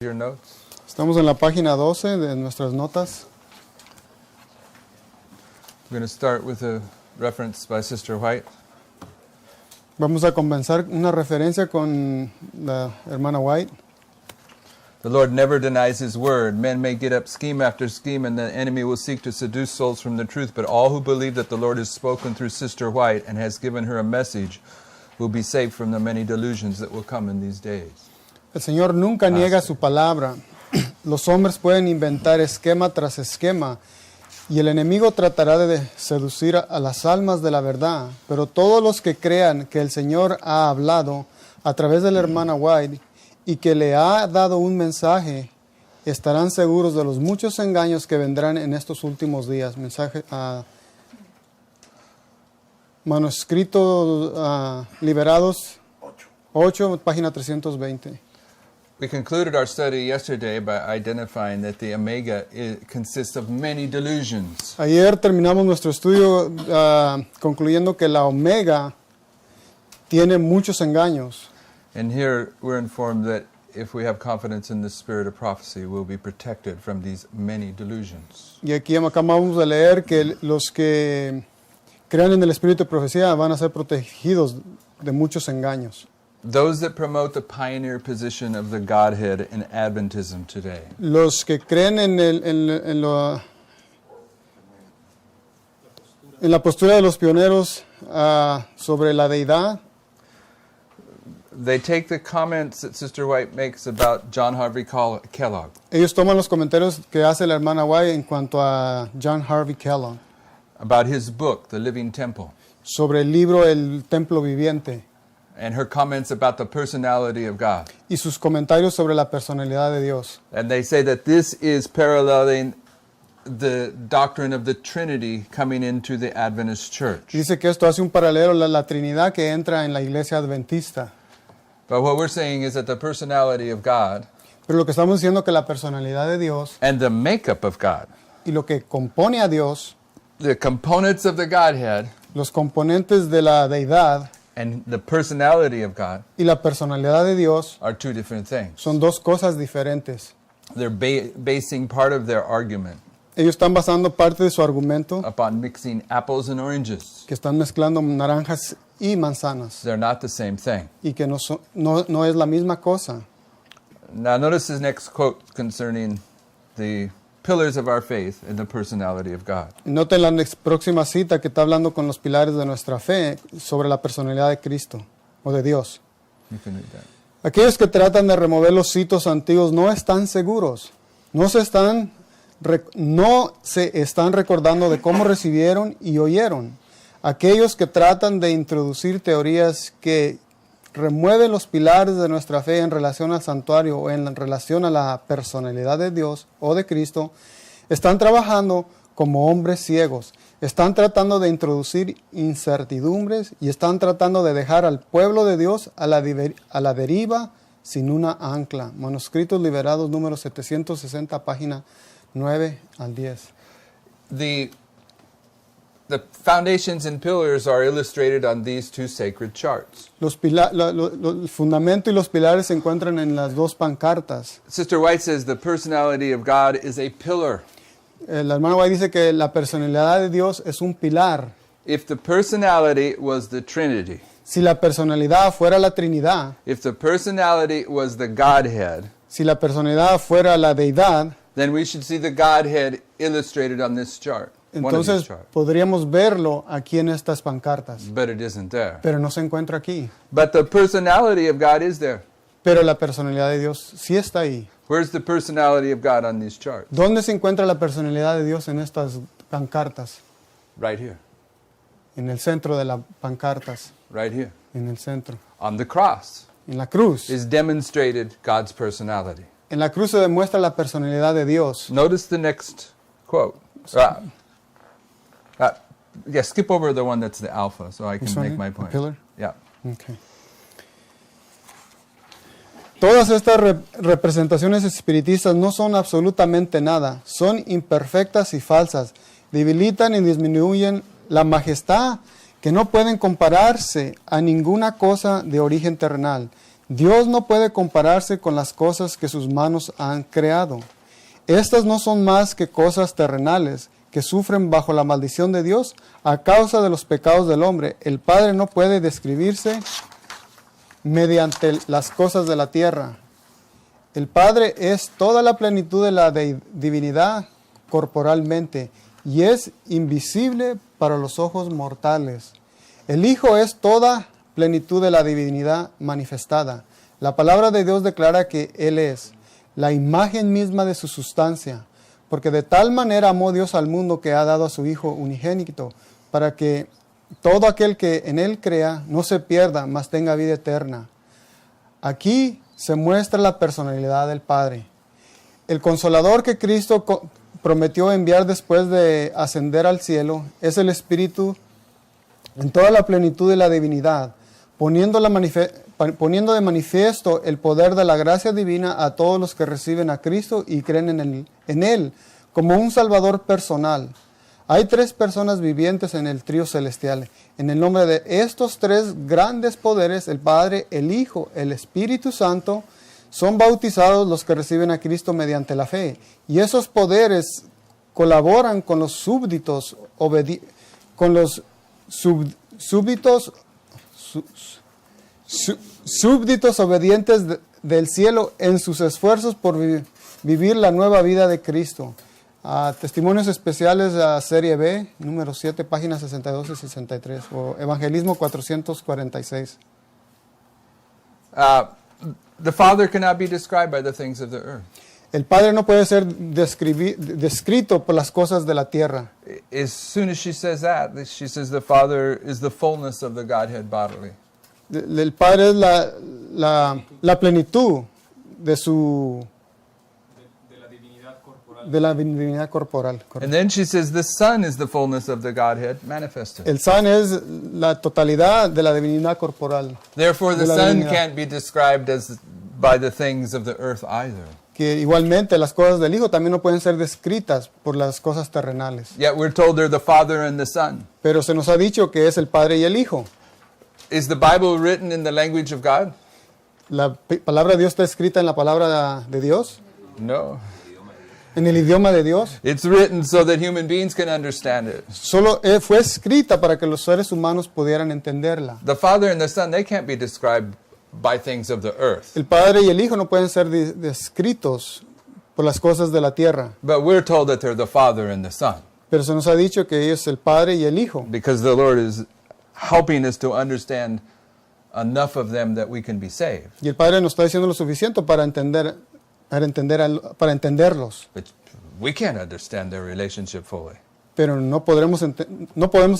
Your notes. Estamos en la página 12 de nuestras notas. We're going to start with a reference by Sister White. Vamos a comenzar una referencia con la hermana White. The Lord never denies His word. Men may get up scheme after scheme, and the enemy will seek to seduce souls from the truth. But all who believe that the Lord has spoken through Sister White and has given her a message will be saved from the many delusions that will come in these days. El Señor nunca niega su palabra. Los hombres pueden inventar esquema tras esquema y el enemigo tratará de seducir a las almas de la verdad. Pero todos los que crean que el Señor ha hablado a través de la hermana White y que le ha dado un mensaje, estarán seguros de los muchos engaños que vendrán en estos últimos días. Mensaje manuscrito Liberados 8, página 320. We concluded our study yesterday by identifying that the Omega consists of many delusions. Ayer terminamos nuestro estudio concluyendo que la Omega tiene muchos engaños. And here we're informed that if we have confidence in the spirit of prophecy, we'll be protected from these many delusions. Y aquí acabamos de leer que los que crean en el espíritu de profecía van a ser protegidos de muchos engaños. Those that promote the pioneer position of the Godhead in Adventism today. Los que creen en la postura de los pioneros sobre la deidad, They take the comments that Sister White makes about John Harvey Kellogg. ellos toman los comentarios que hace la hermana White en cuanto a John Harvey Kellogg About his book, The Living Temple, sobre el libro El Templo Viviente and her comments about the personality of God. y sus comentarios sobre la personalidad de Dios. And they say that this is paralleling the doctrine of the Trinity coming into the Adventist church. Dice que esto hace un paralelo a la Trinidad que entra en la iglesia adventista. But what we're saying is that the personality of God Pero lo que estamos diciendo es que la personalidad de Dios and the makeup of God, y lo que compone a Dios, the components of the Godhead los componentes de la deidad and the personality of God y la personalidad de Dios are two different things. son dos cosas diferentes. They're basing part of their argument Ellos están basando parte de su argumento upon mixing apples and oranges. que están mezclando naranjas y manzanas They're not the same thing. y que no es la misma cosa. Now notice his next quote concerning the pillars of our faith and the personality of God. Noten la próxima cita que está hablando con los pilares de nuestra fe sobre la personalidad de Cristo o de Dios. You can read that. Aquellos que tratan de remover los hitos antiguos no están seguros, no se están recordando de cómo recibieron y oyeron. Aquellos que tratan de introducir teorías que remueven los pilares de nuestra fe en relación al santuario o en relación a la personalidad de Dios o de Cristo, están trabajando como hombres ciegos. Están tratando de introducir incertidumbres y están tratando de dejar al pueblo de Dios a la deriva sin una ancla. Manuscritos Liberados número 760, página 9 al 10. The foundations and pillars are illustrated on these two sacred charts. El fundamento y los pilares se encuentran en las dos pancartas. Sister White says the personality of God is a pillar. La hermana White dice que la personalidad de Dios es un pilar. If the personality was the Trinity, Si la personalidad fuera la Trinidad, if the personality was the Godhead, si la personalidad fuera la deidad, then we should see the Godhead illustrated on this chart. One of these entonces charts. podríamos verlo aquí en estas pancartas. But it isn't there. Pero no se encuentra aquí. But the personality of God is there. Pero la personalidad de Dios sí está ahí. Where's the personality of God on these charts? ¿Dónde se encuentra la personalidad de Dios en estas pancartas? Right here. En el centro de las pancartas. Right here. En el centro. On the cross En la cruz. is demonstrated God's personality. En la cruz se demuestra la personalidad de Dios. Notice the next quote. Skip over the one that's the alpha so I can This one make here? my point. The pillar? Yeah. Okay. Todas estas representaciones espiritistas no son absolutamente nada, son imperfectas y falsas, debilitan y disminuyen la majestad que no pueden compararse a ninguna cosa de origen terrenal. Dios no puede compararse con las cosas que sus manos han creado. Estas no son más que cosas terrenales que sufren bajo la maldición de Dios a causa de los pecados del hombre. El Padre no puede describirse mediante las cosas de la tierra. El Padre es toda la plenitud de la divinidad corporalmente y es invisible para los ojos mortales. El Hijo es toda plenitud de la divinidad manifestada. La palabra de Dios declara que Él es la imagen misma de su sustancia, porque de tal manera amó Dios al mundo que ha dado a su Hijo unigénito, para que todo aquel que en Él crea no se pierda, mas tenga vida eterna. Aquí se muestra la personalidad del Padre. El Consolador que Cristo prometió enviar después de ascender al cielo es el Espíritu en toda la plenitud de la divinidad, poniendo de manifiesto el poder de la gracia divina a todos los que reciben a Cristo y creen en Él como un Salvador personal. Hay tres personas vivientes en el trío celestial. En el nombre de estos tres grandes poderes, el Padre, el Hijo, el Espíritu Santo, son bautizados los que reciben a Cristo mediante la fe. Y esos poderes colaboran con los súbditos súbditos obedientes del cielo en sus esfuerzos por vivir la nueva vida de Cristo. Testimonios especiales, serie B, número 7, páginas 62 y 63, o Evangelismo 446. The Father cannot be described by the things of the earth. El Padre no puede ser descrito por las cosas de la tierra. As soon as she says that, she says the Father is the fullness of the Godhead bodily. El Padre es la plenitud de su... de la divinidad corporal. And then she says the Son is the fullness of the Godhead manifested. El Son es la totalidad de la divinidad corporal. Therefore, the de la Son divinidad. can't be described as by the things of the earth either. Que igualmente las cosas del Hijo también no pueden ser descritas por las cosas terrenales. Yet we're told they're the Father and the Son. Pero se nos ha dicho que es el Padre y el Hijo. Is the Bible written in the language of God? ¿La palabra de Dios está escrita en la palabra de Dios? No. ¿En el idioma de Dios? It's written so that human beings can understand it. Solo fue escrita para que los seres humanos pudieran entenderla. The Father and the Son, they can't be described by things of the earth. El Padre y el Hijo no pueden ser descritos por las cosas de la tierra. But we're told that they're the Father and the Son Pero se nos ha dicho que es el Padre y el Hijo. because the Lord is helping us to understand enough of them that we can be saved. Y el Padre nos está diciendo lo suficiente para entenderlos. But we can't understand their relationship fully. Pero no podemos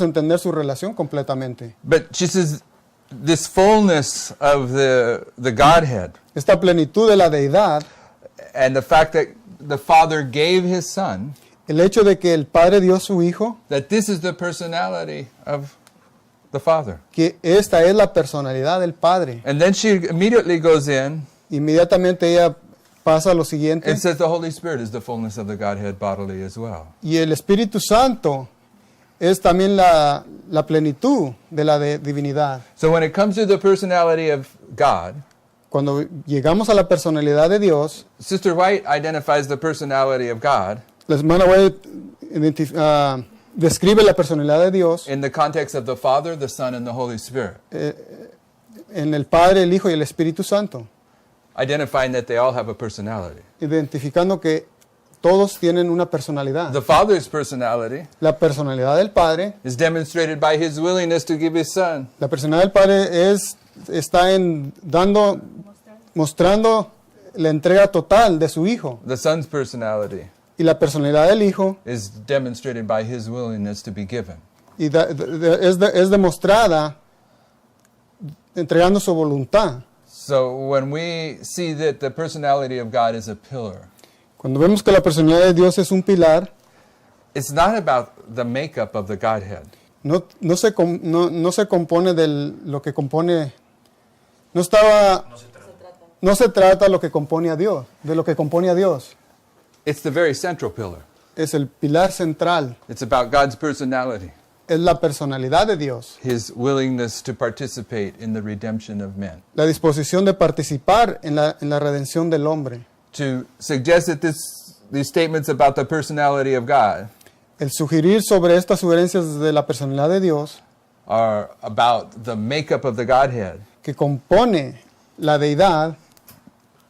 entender su relación completamente. But she says this fullness of the Godhead Esta plenitud de la deidad, and the fact that the Father gave His Son, el hecho de que el Padre dio a su Hijo, that this is the personality of the Father. que esta es la personalidad del Padre. And then she immediately goes in Inmediatamente ella pasa a lo siguiente. and says the Holy Spirit is the fullness of the Godhead bodily as well. Y el Espíritu Santo es también la plenitud de la divinidad. So when it comes to the personality of God, Cuando llegamos a la personalidad de Dios, Sister White identifies the personality of God la hermana White describe la personalidad de Dios in the context of the Father, the Son, and the Holy Spirit, en el Padre, el Hijo y el Espíritu Santo, identifying that they all have a personality. identificando que todos tienen una personalidad. The Father's personality La personalidad del Padre, is demonstrated by His willingness to give His Son. la personalidad del Padre está mostrando la entrega total de su Hijo. The Son's personality Y la personalidad del Hijo is demonstrated by His willingness to be given. es demostrada entregando su voluntad. So when we see that the personality of God is a pillar, Cuando vemos que la personalidad de Dios es un pilar, it's not about the makeup of the Godhead. no se compone de lo que compone, no se trata lo que compone a Dios, de lo que compone a Dios. It's the very central pillar. Es el pilar central. It's about God's personality. es la personalidad de Dios, His willingness to participate in the redemption of men. la disposición de participar en la redención del hombre. To suggest that these statements about the personality of God El sugerir sobre estas sugerencias de la personalidad de Dios are about the makeup of the Godhead que compone la deidad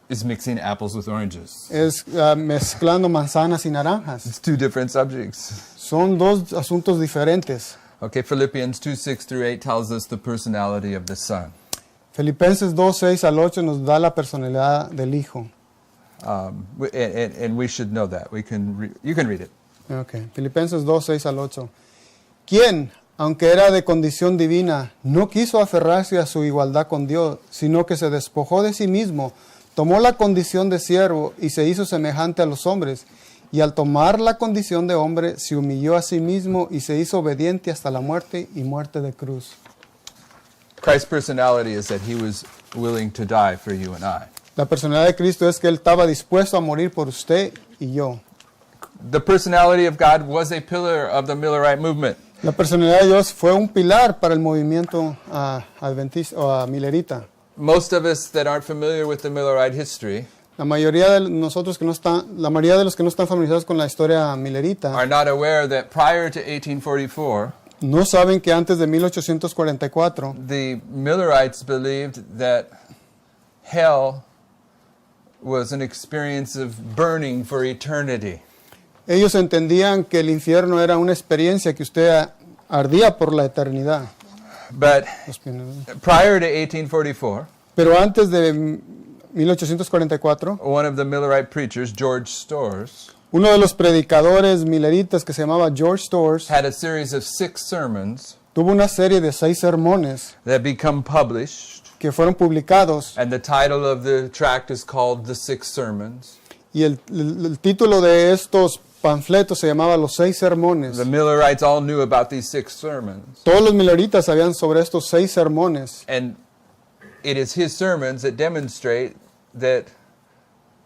is mixing apples with oranges. es mezclando manzanas y naranjas. It's two different subjects. Son dos asuntos diferentes. Okay, Philippians 2:6-8 tells us the personality of the Son. Filipenses 2, 6 al 8 nos da la personalidad del Hijo. And we should know that. You can read it. Okay. Filipenses 2, 6 al 8. Quien, aunque era de condición divina, no quiso aferrarse a su igualdad con Dios, sino que se despojó de sí mismo, tomó la condición de siervo y se hizo semejante a los hombres. Y al tomar la condición de hombre, se humilló a sí mismo y se hizo obediente hasta la muerte y muerte de cruz. Christ's personality is that he was willing to die for you and I. La personalidad de Cristo es que Él estaba dispuesto a morir por usted y yo. The personality of God was a pillar of the Millerite movement. La personalidad de Dios fue un pilar para el movimiento adventista o milerita. Most of us that aren't familiar with the Millerite history La mayoría de nosotros la mayoría de los que no están familiarizados con la historia milerita are not aware that prior to 1844, no saben que antes de 1844 the Millerites believed that hell was an experience of burning for eternity. ellos entendían que el infierno era una experiencia que usted ardía por la eternidad. But Los pioneros. prior to 1844, Pero antes de 1844, one of the Millerite preachers, George Storrs, uno de los predicadores mileritas que se llamaba George Storrs had a series of 6 sermons tuvo una serie de 6 sermones that become published, que fueron publicados and the title of the tract is called The 6 Sermons. y el título de estos panfletos se llamaba Los 6 sermones. The Millerites all knew about these 6 sermons, Todos los mileritas sabían sobre estos 6 sermones and it is his sermons that demonstrate that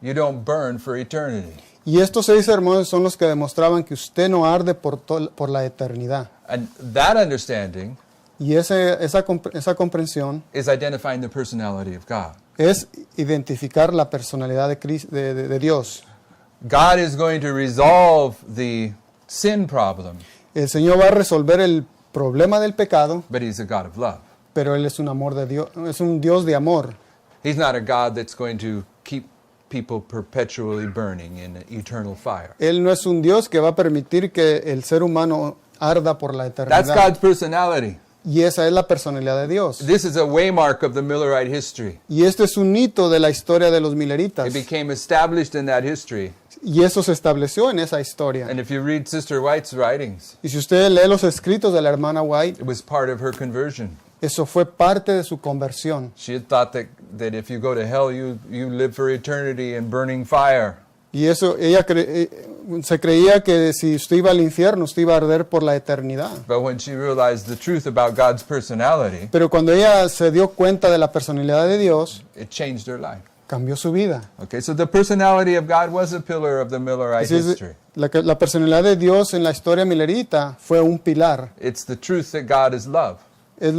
you don't burn for eternity. y estos 6 sermones son los que demostraban que usted no arde por la eternidad. And that understanding Y esa comprensión is identifying the personality of God. es identificar la personalidad de Dios. God is going to resolve the sin problem, El Señor va a resolver el problema del pecado, but he's a God of love. pero Él es un amor de Dios, es un Dios de amor. He's not a God that's going to keep people perpetually burning in eternal fire. Él no es un Dios que va a permitir que el ser humano arda por la That's eternidad. God's personality. Y esa es la personalidad de Dios. This is a waymark of the Millerite history. Y este es un hito de la historia de los mileritas. It became established in that history. Y eso se estableció en esa historia. And if you read Sister White's writings, Y si usted lee los escritos de la hermana White, it was part of her conversion. eso fue parte de su conversión. She had thought that if you go to hell, you live for eternity in burning fire. Y eso, ella se creía que si usted iba al infierno, usted iba a arder por la eternidad. But when she realized the truth about God's personality, Pero cuando ella se dio cuenta de la personalidad de Dios, it changed her life. cambió su vida. Okay, so the personality of God was a pillar of the Millerite Así es, history. la personalidad de Dios en la historia milerita fue un pilar. It's the truth that God is love. Es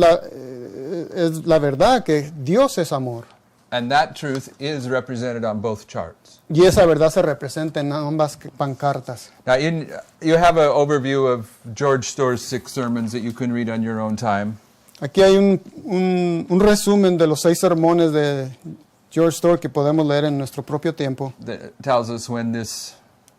la verdad que Dios es amor. And that truth is represented on both charts. Y esa verdad se representa en ambas pancartas. Now, you have an overview of George Storrs' 6 sermons that you can read on your own time. Aquí hay un resumen de los 6 sermones de George Storrs que podemos leer en nuestro propio tiempo. That tells us when this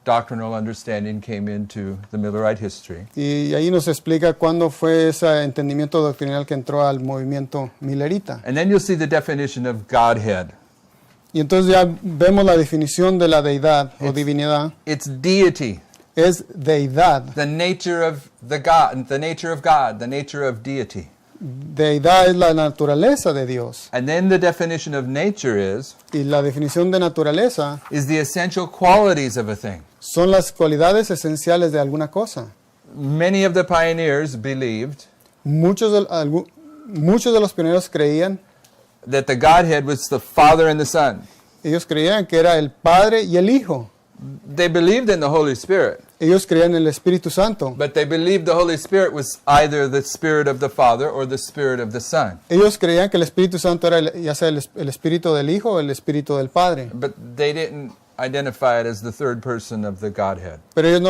doctrinal understanding came into the Millerite history. Y ahí nos explica cuándo fue ese entendimiento doctrinal que entró al movimiento milerita. And then you'll see the definition of Godhead. Y entonces ya vemos la definición de la deidad o divinidad. It's deity, Es deidad. the nature of God, the nature of deity. Deidad es la naturaleza de Dios. And then the definition of nature Y la definición de naturaleza is the essential qualities of a thing. son las cualidades esenciales de alguna cosa. Many of the pioneers believed Muchos de los pioneros creían, that the Godhead was the Father and the Son. ellos creían que era el Padre y el Hijo. They believed in the Holy Spirit, Ellos creían en el Espíritu Santo. but they believed the Holy Spirit was either the Spirit of the Father or the Spirit of the Son. Ellos creían que el Espíritu Santo era ya sea el Espíritu del Hijo o el Espíritu del Padre. But they didn't identify it as the third person of the Godhead. Pero ellos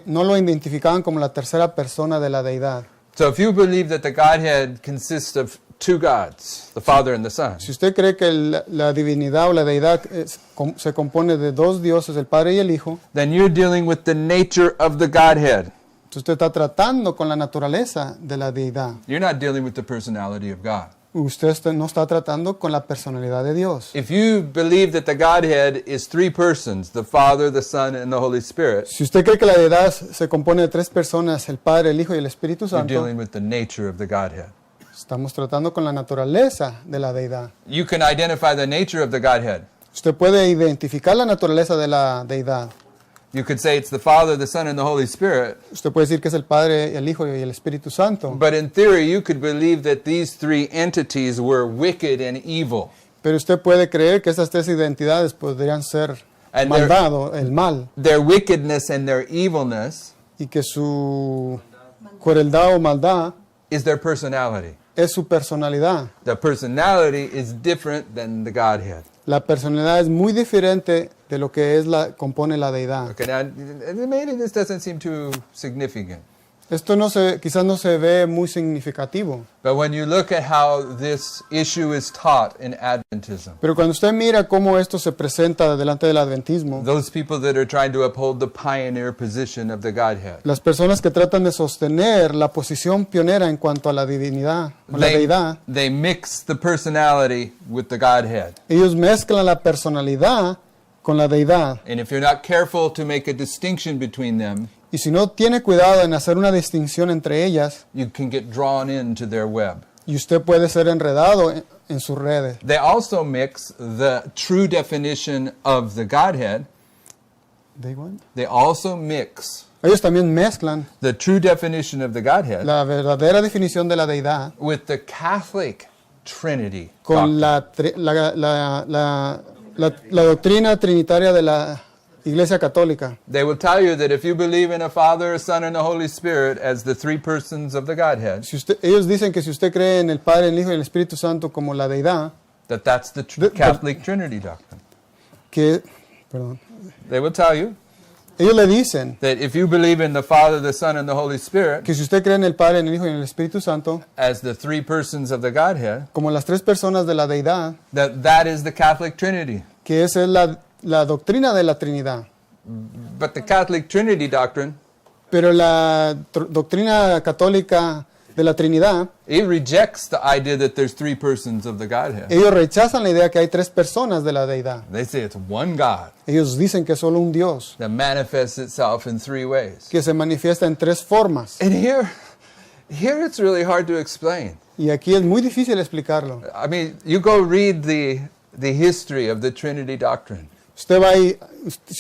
no lo identificaban como la tercera persona de la deidad. So if you believe that the Godhead consists of two gods, the Father and the Son, Si usted cree que la divinidad o la deidad se compone de dos dioses, el Padre y el Hijo, then you're dealing with the nature of the Godhead. entonces usted está tratando con la naturaleza de la deidad. You're not dealing with the personality of God. Usted no está tratando con la personalidad de Dios. If you believe that the Godhead is three persons, the Father, the Son, and the Holy Spirit, Si usted cree que la deidad se compone de tres personas, el Padre, el Hijo y el Espíritu you're Santo, dealing with the nature of the Godhead. estamos tratando con la naturaleza de la deidad. You can identify the nature of the Godhead. Usted puede identificar la naturaleza de la deidad. You could say it's the Father, the Son, and the Holy Spirit, Usted puede decir que es el Padre, el Hijo y el Espíritu Santo. but in theory you could believe that these three entities were wicked and evil. Pero usted puede creer que esas tres identidades podrían ser And maldad o el mal, Their wickedness and their evilness y que su crueldad o maldad is their personality. es su personalidad. The personality is different than the Godhead. La personalidad es muy diferente de lo que compone la deidad. Okay, now maybe this doesn't seem too significant. Esto quizás no se ve muy significativo, But when you look at how this issue is taught in Adventism, pero cuando usted mira cómo esto se presenta delante del adventismo, those people that are trying to uphold the pioneer position of the Godhead, las personas que tratan de sostener la posición pionera en cuanto a la divinidad o la deidad, they mix the personality with the Godhead. ellos mezclan la personalidad con la deidad. And if you're not careful to make a distinction between them, Y si no tiene cuidado en hacer una distinción entre ellas, you can get drawn into their web. y usted puede ser enredado en sus redes. They also mix the true definition of the Godhead. They also mix Ellos también mezclan the true definition of the Godhead la verdadera definición de la deidad with the Catholic Trinity con doctrine. la doctrina trinitaria de la Iglesia Católica. They will tell you that if you believe in a Father, a Son, and a Holy Spirit as the three persons of the Godhead, Ellos dicen que si usted cree en el Padre, el Hijo y el Espíritu Santo como la deidad, that's the Catholic Trinity doctrine. They will tell you ellos le dicen that if you believe in the Father, the Son, and the Holy Spirit que si usted cree en el Padre, en el Hijo y en el Espíritu Santo as the three persons of the Godhead, como las tres personas de la deidad, that is the Catholic Trinity. que esa es la doctrina de la Trinidad. But the Catholic Trinity doctrine, Pero la doctrina católica de la Trinidad, it rejects the idea that there's three persons of the Godhead. ellos rechazan la idea que hay tres personas de la deidad. They say it's one God Ellos dicen que es solo un Dios, that manifests itself in three ways. que se manifiesta en tres formas. And here it's really hard to explain. Y aquí es muy difícil explicarlo. I mean, you go read the history of the Trinity doctrine. Si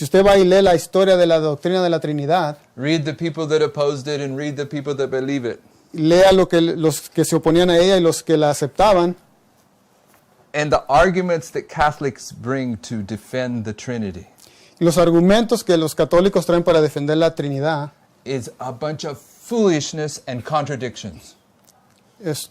usted va y lee la historia de la doctrina de la Trinidad, Read the people that opposed it and read the people that believe it. lea los que se oponían a ella y los que la aceptaban, And the arguments that Catholics bring to defend the Trinity y los argumentos que los católicos traen para defender la Trinidad is a bunch of foolishness and contradictions. es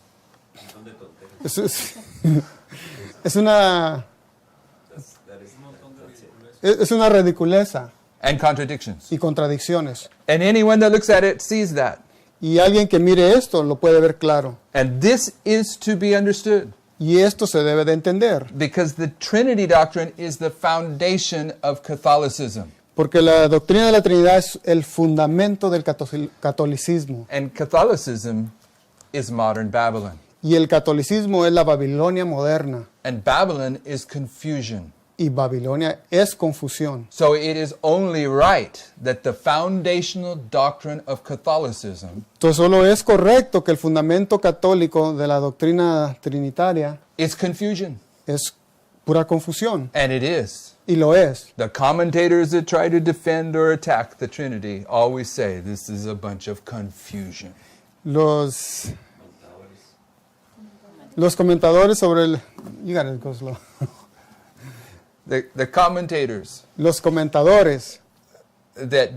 una ridiculeza And contradictions. y contradicciones. And anyone that looks at it sees that. Y alguien que mire esto lo puede ver claro. And this is to be understood Y esto se debe de entender, because the Trinity doctrine is the foundation of Catholicism. porque la doctrina de la Trinidad es el fundamento del catolicismo. And Catholicism is modern Babylon. Y el catolicismo es la Babilonia moderna. And Babylon is confusion. Y Babilonia es confusión. So it is only right that the foundational doctrine of Catholicism Entonces solo es correcto que el fundamento católico de la doctrina trinitaria is confusion. es pura confusión. And it is. Y lo es. The commentators that try to defend or attack the Trinity always say this is a bunch of confusion. Los comentadores sobre el... You gotta go slow. The commentators Los comentadores that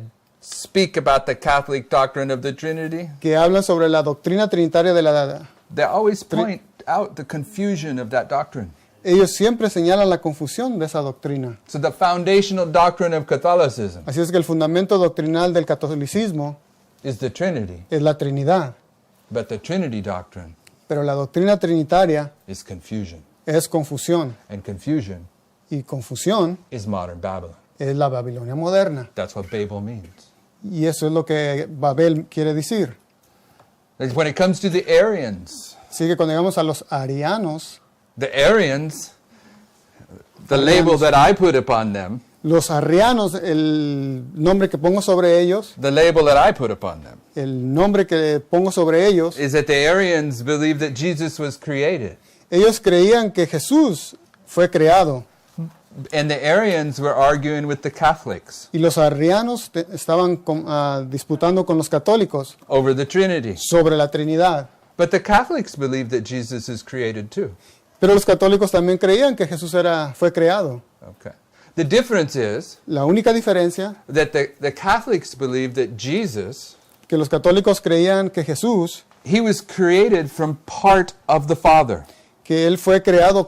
speak about the Catholic doctrine of the Trinity, que hablan sobre la doctrina trinitaria de they always point out the confusion of that doctrine. ellos siempre señalan la confusión de esa doctrina. So the foundational doctrine of Catholicism Así es que el fundamento doctrinal del catolicismo is the Trinity, es la Trinidad, but the Trinity doctrine pero la doctrina trinitaria is confusion, es confusión, and confusion y confusión is modern Babylon. es la Babilonia moderna. That's what Babel means. Y eso es lo que Babel quiere decir. When it comes to the Arians, Así que cuando llegamos a los arianos, the Arians, the label that I put upon them, los arrianos, el nombre que pongo sobre ellos, the label that I put upon them, el nombre que pongo sobre ellos, is that the Arians believe that Jesus was created. ellos creían que Jesús fue creado. And the Arians were arguing with the Catholics Y los arrianos estaban disputando con los católicos over the Trinity. sobre la Trinidad. But the Catholics believe that Jesus is created too. Pero los católicos también creían que Jesús fue creado. Okay. The difference is La única diferencia that the Catholics believe that Jesus, que los católicos creían que Jesús, he was created from part of the Father. que Él fue creado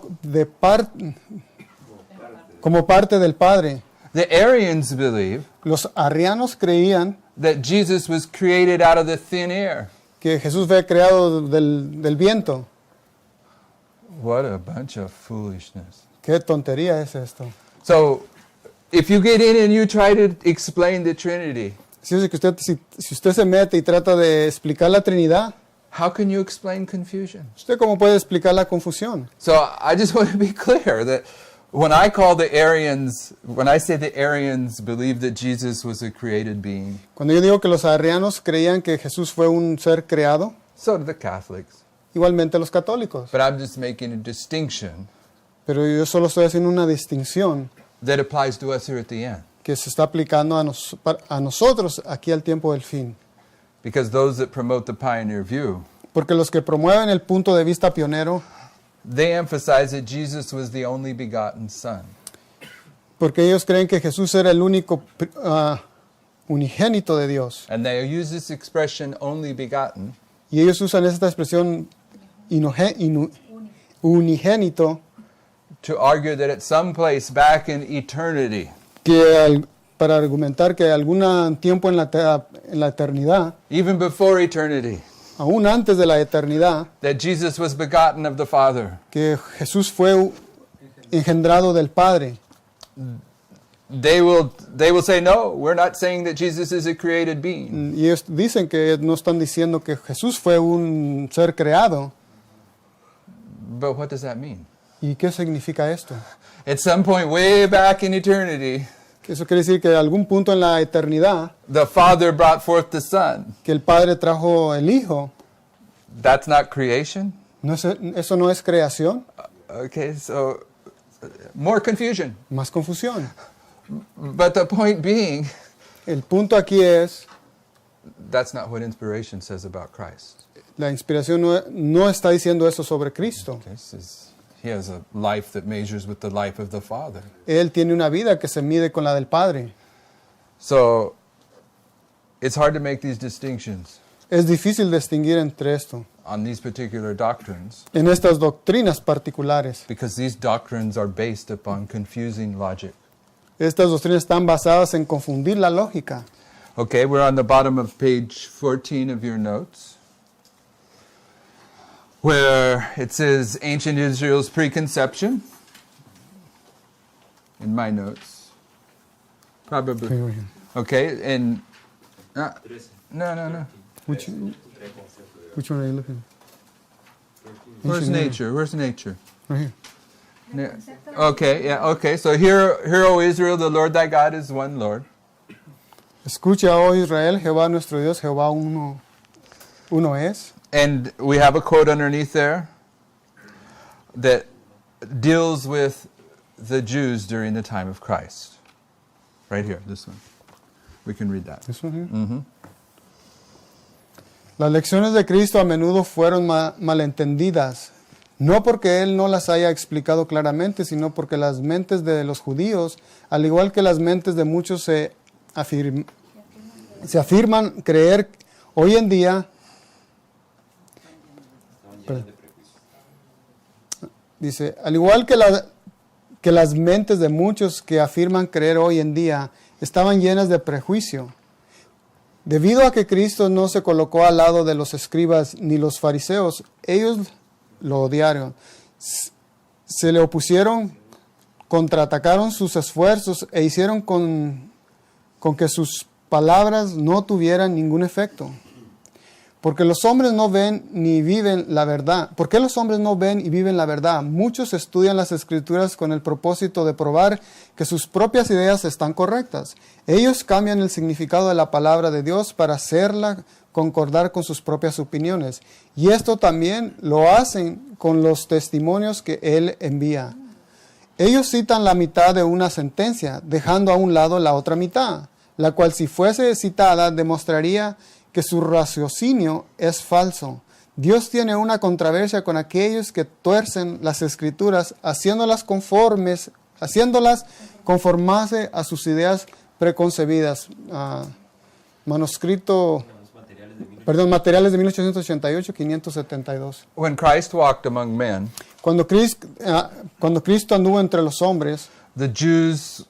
como parte del Padre. The Arians believe Los arrianos creían that Jesus was created out of the thin air. que Jesús fue creado del viento. What a bunch of foolishness. ¿Qué tontería es esto? So, if you get in and you try to explain the Trinity, Así es que si usted se mete y trata de explicar la Trinidad, how can you explain confusion? ¿usted cómo puede explicar la confusión? So I just want to be clear that when I say the Arians believe that Jesus was a created being, Cuando yo digo que los arrianos creían que Jesús fue un ser creado, so do the Catholics. igualmente los católicos. But I'm just making a distinction Pero yo solo estoy haciendo una distinción that applies to us here at the end. que se está aplicando a nosotros aquí al tiempo del fin. Because those that promote the pioneer view, Porque los que promueven el punto de vista pionero, they emphasize that Jesus was the only begotten Son. porque ellos creen que Jesús era el único unigénito de Dios. And they use this expression, only begotten, Y ellos usan esta expresión unigénito to argue that at some place back in eternity, para argumentar que algún tiempo en la eternidad, even before eternity, aún antes de la eternidad, that Jesus was begotten of the Father. que Jesús fue engendrado del Padre. They will say, no, we're not saying that Jesus is a created being. Y ellos dicen que no están diciendo que Jesús fue un ser creado. But what does that mean? ¿Y qué significa esto? At some point way back in eternity, Eso quiere decir que a algún punto en la eternidad, the Father brought forth the Son. que el Padre trajo el Hijo. That's not creation? ¿Eso no es creación? Okay, so more confusion. Más confusión. But the point being, El punto aquí es, that's not what inspiration says about Christ. la inspiración no está diciendo eso sobre Cristo. He has a life that measures with the life of the Father. Él tiene una vida que se mide con la del Padre. So it's hard to make these distinctions Es difícil distinguir entre esto, on these particular doctrines en estas doctrinas particulares. because these doctrines are based upon confusing logic. Estas doctrinas están basadas en confundir la lógica. Okay, we're on the bottom of page 14 of your notes, where it says ancient Israel's preconception. In my notes. Probably. Okay, and... no. Which one are you looking? Where's nature? Where's nature? Right here. Okay, so hear, O Israel, the Lord thy God is one Lord. Escucha, oh Israel, Jehová nuestro Dios, Jehová uno es. And we have a quote underneath there that deals with the Jews during the time of Christ. Right here, this one. We can read that. This one here? Mm-hmm. Las lecciones de Cristo a menudo fueron malentendidas, no porque Él no las haya explicado claramente, sino porque las mentes de los judíos, al igual que las mentes de muchos, se se afirman creer hoy en día, dice, al igual que las mentes de muchos que afirman creer hoy en día estaban llenas de prejuicio. Debido a que Cristo no se colocó al lado de los escribas ni los fariseos, ellos lo odiaron. Se le opusieron, contraatacaron sus esfuerzos e hicieron con que sus palabras no tuvieran ningún efecto. Porque los hombres no ven ni viven la verdad. ¿Por qué los hombres no ven y viven la verdad? Muchos estudian las Escrituras con el propósito de probar que sus propias ideas están correctas. Ellos cambian el significado de la palabra de Dios para hacerla concordar con sus propias opiniones. Y esto también lo hacen con los testimonios que Él envía. Ellos citan la mitad de una sentencia, dejando a un lado la otra mitad, la cual si fuese citada demostraría que su raciocinio es falso. Dios tiene una controversia con aquellos que tuercen las Escrituras, haciéndolas conformarse a sus ideas preconcebidas. Materiales de 1888, 572. When Christ walked among men, Cuando Cristo anduvo entre los hombres, the Jews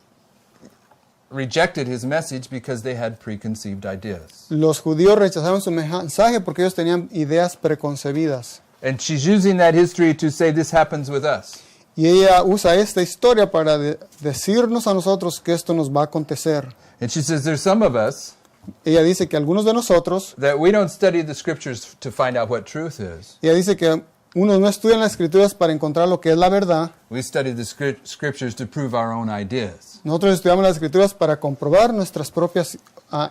rejected his message because they had preconceived ideas. los judíos rechazaron su mensaje porque ellos tenían ideas preconcebidas. And she's using that history to say this happens with us. Y ella usa esta historia para decirnos a nosotros que esto nos va a acontecer. And she says there's some of us Ella dice que algunos de nosotros, that we don't study the scriptures to find out what truth is. ella dice que unos no estudian las Escrituras para encontrar lo que es la verdad. We study the scriptures to prove our own ideas. Nosotros estudiamos las Escrituras para comprobar nuestras propias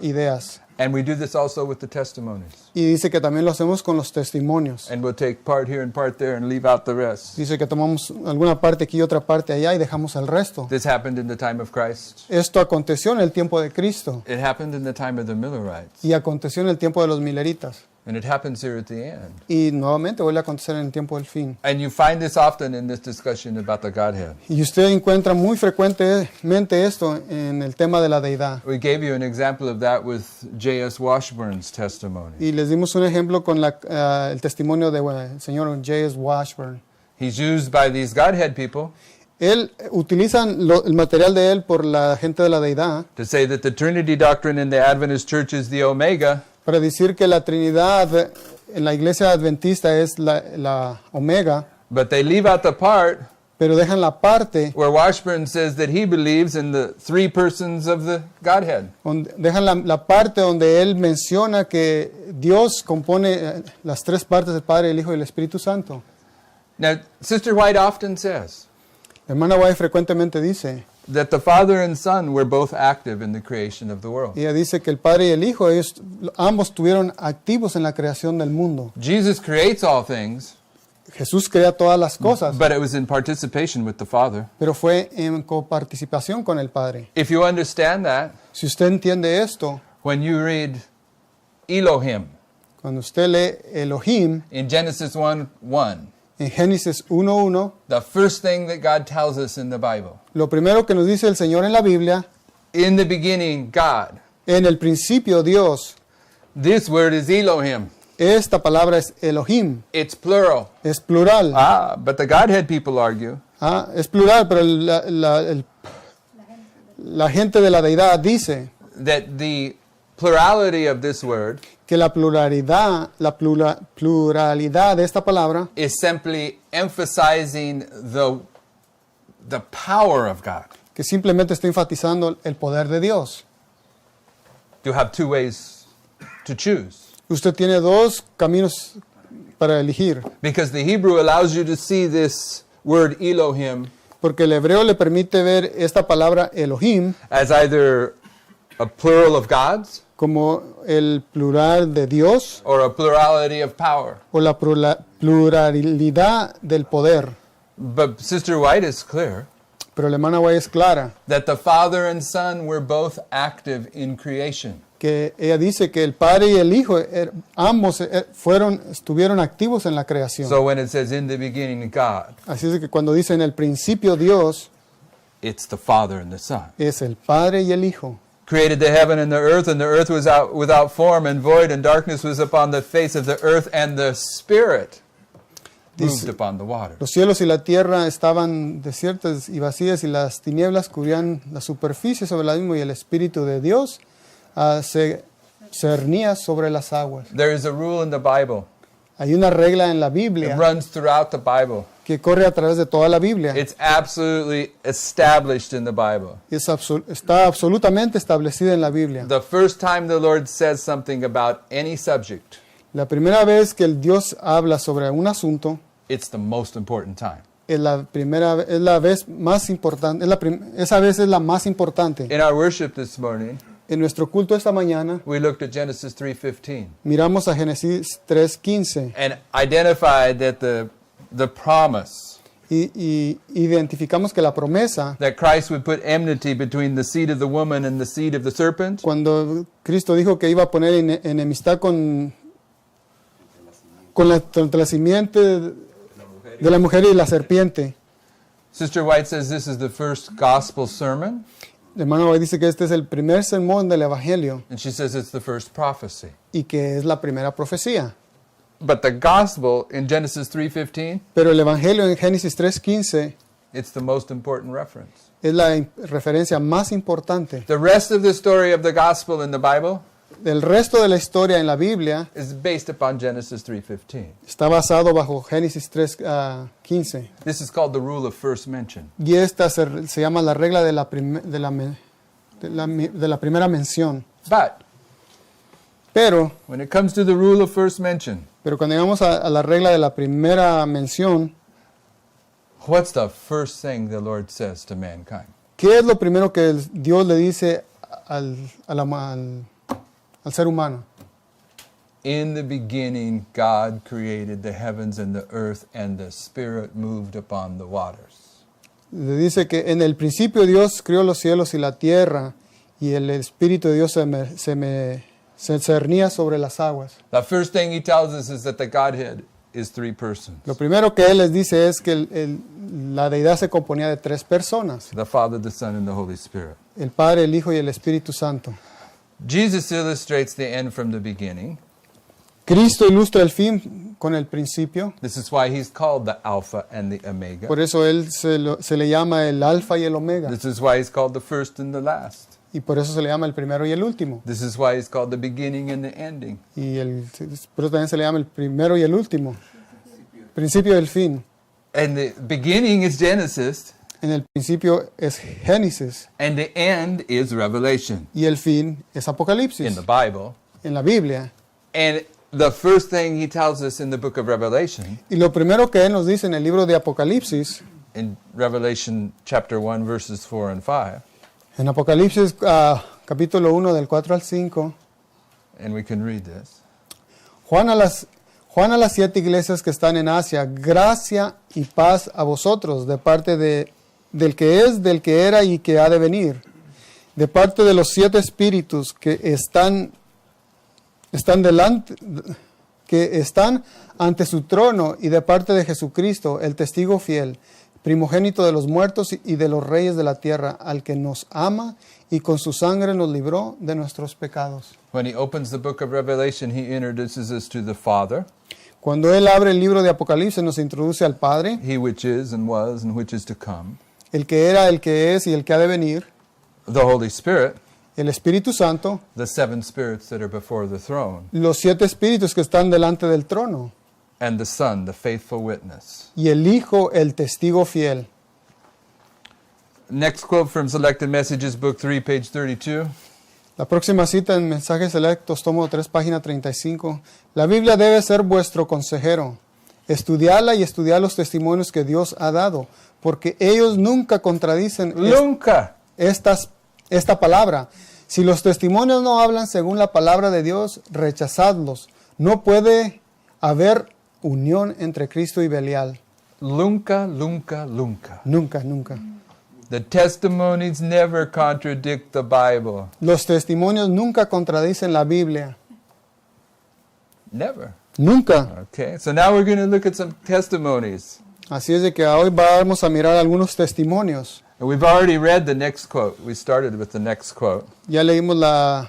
ideas. And we do this also with the testimonies. Y dice que también lo hacemos con los testimonios. And we'll take part here and part there and leave out the rest. Dice que tomamos alguna parte aquí y otra parte allá y dejamos el resto. This happened in the time of Christ. Esto aconteció en el tiempo de Cristo It happened in the time of the Millerites. y aconteció en el tiempo de los mileritas. And it happens here at the end. Y nuevamente vuelve a acontecer en el tiempo del fin. And you find this often in this discussion about the Godhead. Y usted encuentra muy frecuentemente esto en el tema de la deidad. We gave you an example of that with J.S. Washburn's testimony. Y les dimos un ejemplo con el testimonio del señor J.S. Washburn. He's used by these Godhead people Él utiliza el material de él por la gente de la deidad to say that the Trinity doctrine in the Adventist Church is the Omega, para decir que la Trinidad en la iglesia adventista es la Omega, but they leave out the part pero dejan la parte, where Washburn says that he believes in the three persons of the Godhead. dejan la parte donde él menciona que Dios compone las tres partes del Padre, el Hijo y el Espíritu Santo. Now, Sister White often says La hermana White frecuentemente dice, that the Father and Son were both active in the creation of the world. ella dice que el Padre y el Hijo, ellos ambos estuvieron activos en la creación del mundo. Jesus creates all things, Jesús crea todas las cosas, but it was in participation with the Father. pero fue en coparticipación con el Padre. If you understand that, Si usted entiende esto, when you read Elohim cuando usted lee Elohim in Genesis 1:1, en Génesis 1:1, the first thing that God tells us in the Bible, lo primero que nos dice el Señor en la Biblia, in the beginning, God. en el principio Dios, This word is Elohim. esta palabra es Elohim, It's plural. es plural. But the Godhead people argue Es plural, pero la gente de la deidad dice that the plurality of this word que la pluralidad de esta palabra is simply emphasizing the power of God. que simplemente está enfatizando el poder de Dios. You have two ways to choose. Usted tiene dos caminos para elegir, Because the Hebrew allows you to see this word Elohim porque el hebreo le permite ver esta palabra Elohim as either a plural of gods como el plural de Dios or a plurality of power. o la pluralidad del poder. But Sister White is clear Pero la hermana White es clara, that the Father and Son were both active in creation. que ella dice que el Padre y el Hijo ambos estuvieron activos en la creación. So when it says in the beginning God, Así es que cuando dice en el principio Dios, it's the Father and the Son. es el Padre y el Hijo. created the heaven and the earth was out without form and void, and darkness was upon the face of the earth, and the Spirit moved upon the water. Los cielos y la tierra estaban desiertas y vacías, y las tinieblas cubrían la superficie sobre la misma, y el Espíritu de Dios se cernía sobre las aguas. There is a rule in the Bible. Hay una regla en la It Biblia runs throughout the Bible. que corre a través de toda la Biblia. It's absolutely established in the Bible. Está absolutamente establecida en la Biblia. The first time the Lord says something about any subject, La primera vez que el Dios habla sobre un asunto it's the most important time. es la vez más importante. Esa vez es la más importante. In our worship this morning, En nuestro culto esta mañana we looked at Genesis 3:15 miramos a Génesis 3:15 and identified that the promise y identificamos que la promesa, that Christ would put enmity between the seed of the woman and the seed of the serpent, cuando Cristo dijo que iba a poner enemistad contra la simiente de la mujer y la serpiente. Sister White says this is the first gospel sermon, El hermano White dice que este es el primer sermón del Evangelio and she says it's the first prophecy. y que es la primera profecía. But the gospel in Genesis 3:15, Pero el Evangelio en Génesis 3:15 it's the most important reference. es la referencia más importante. The rest of the story of the gospel in the Bible El resto de la historia en la Biblia is based upon Genesis 3:15. está basado bajo Génesis 3:15. This is called the rule of first mention. Y esta se llama la regla de la primera mención. But Pero when it comes to the rule of first mention, cuando llegamos a la regla de la primera mención, what's the first thing the Lord says to mankind? ¿qué es lo primero que Dios le dice al ser humano? In the beginning, God created the heavens and the earth, and the Spirit moved upon the waters. Le dice que en el principio Dios creó los cielos y la tierra, y el Espíritu de Dios se cernía sobre las aguas. The first thing he tells us is that the Godhead is three persons. Lo primero que Él les dice es que la deidad se componía de tres personas: The Father, the Son, and the Holy Spirit. el Padre, el Hijo y el Espíritu Santo. Jesus illustrates the end from the beginning. Cristo ilustra el fin con el principio. This is why he's called the Alpha and the Omega. Por eso Él se le llama el Alfa y el Omega. This is why he's called the first and the last. Y por eso se le llama el primero y el último. This is why he's called the beginning and the ending. Por eso también se le llama el primero y el último. Principio y el fin. And the beginning is Genesis, En el principio es Génesis and the end is Revelation y el fin es Apocalipsis. in the Bible. En la Biblia. And the first thing he tells us in the book of Revelation, Y lo primero que Él nos dice en el libro de Apocalipsis, in Revelation chapter 1, verses 4 and 5, en Apocalipsis capítulo 1 del 4 al 5, and we can read this. Juan a las 7 iglesias que están en Asia, gracia y paz a vosotros, de parte del que es, del que era y que ha de venir, de parte de los 7 espíritus que están ante su trono, y de parte de Jesucristo, el testigo fiel, primogénito de los muertos y de los reyes de la tierra, al que nos ama y con su sangre nos libró de nuestros pecados. When he opens the book of Revelation, he introduces us to the Father, Cuando Él abre el libro de Apocalipsis, nos introduce al Padre, he which is and was and which is to come, el que era, el que es y el que ha de venir, the Holy Spirit, el Espíritu Santo, the 7 spirits that are before the throne, los 7 espíritus que están delante del trono, and the Son, the faithful witness. y el Hijo, el testigo fiel. Next quote from Selected Messages, Book 3, page 32. La próxima cita en Mensajes Selectos, tomo 3, página 35. La Biblia debe ser vuestro consejero. Estudiadla y estudiad los testimonios que Dios ha dado, porque ellos nunca contradicen Nunca. esta palabra. Si los testimonios no hablan según la palabra de Dios, rechazadlos. No puede haber unión entre Cristo y Belial. Nunca, nunca, nunca. Nunca, nunca. The testimonies never contradict the Bible. Los testimonios nunca contradicen la Biblia. Never. Nunca. Okay, so now we're going to look at some testimonies. Así es de que hoy vamos a mirar algunos testimonios. And we've already read the next quote. We started with the next quote. Ya leímos la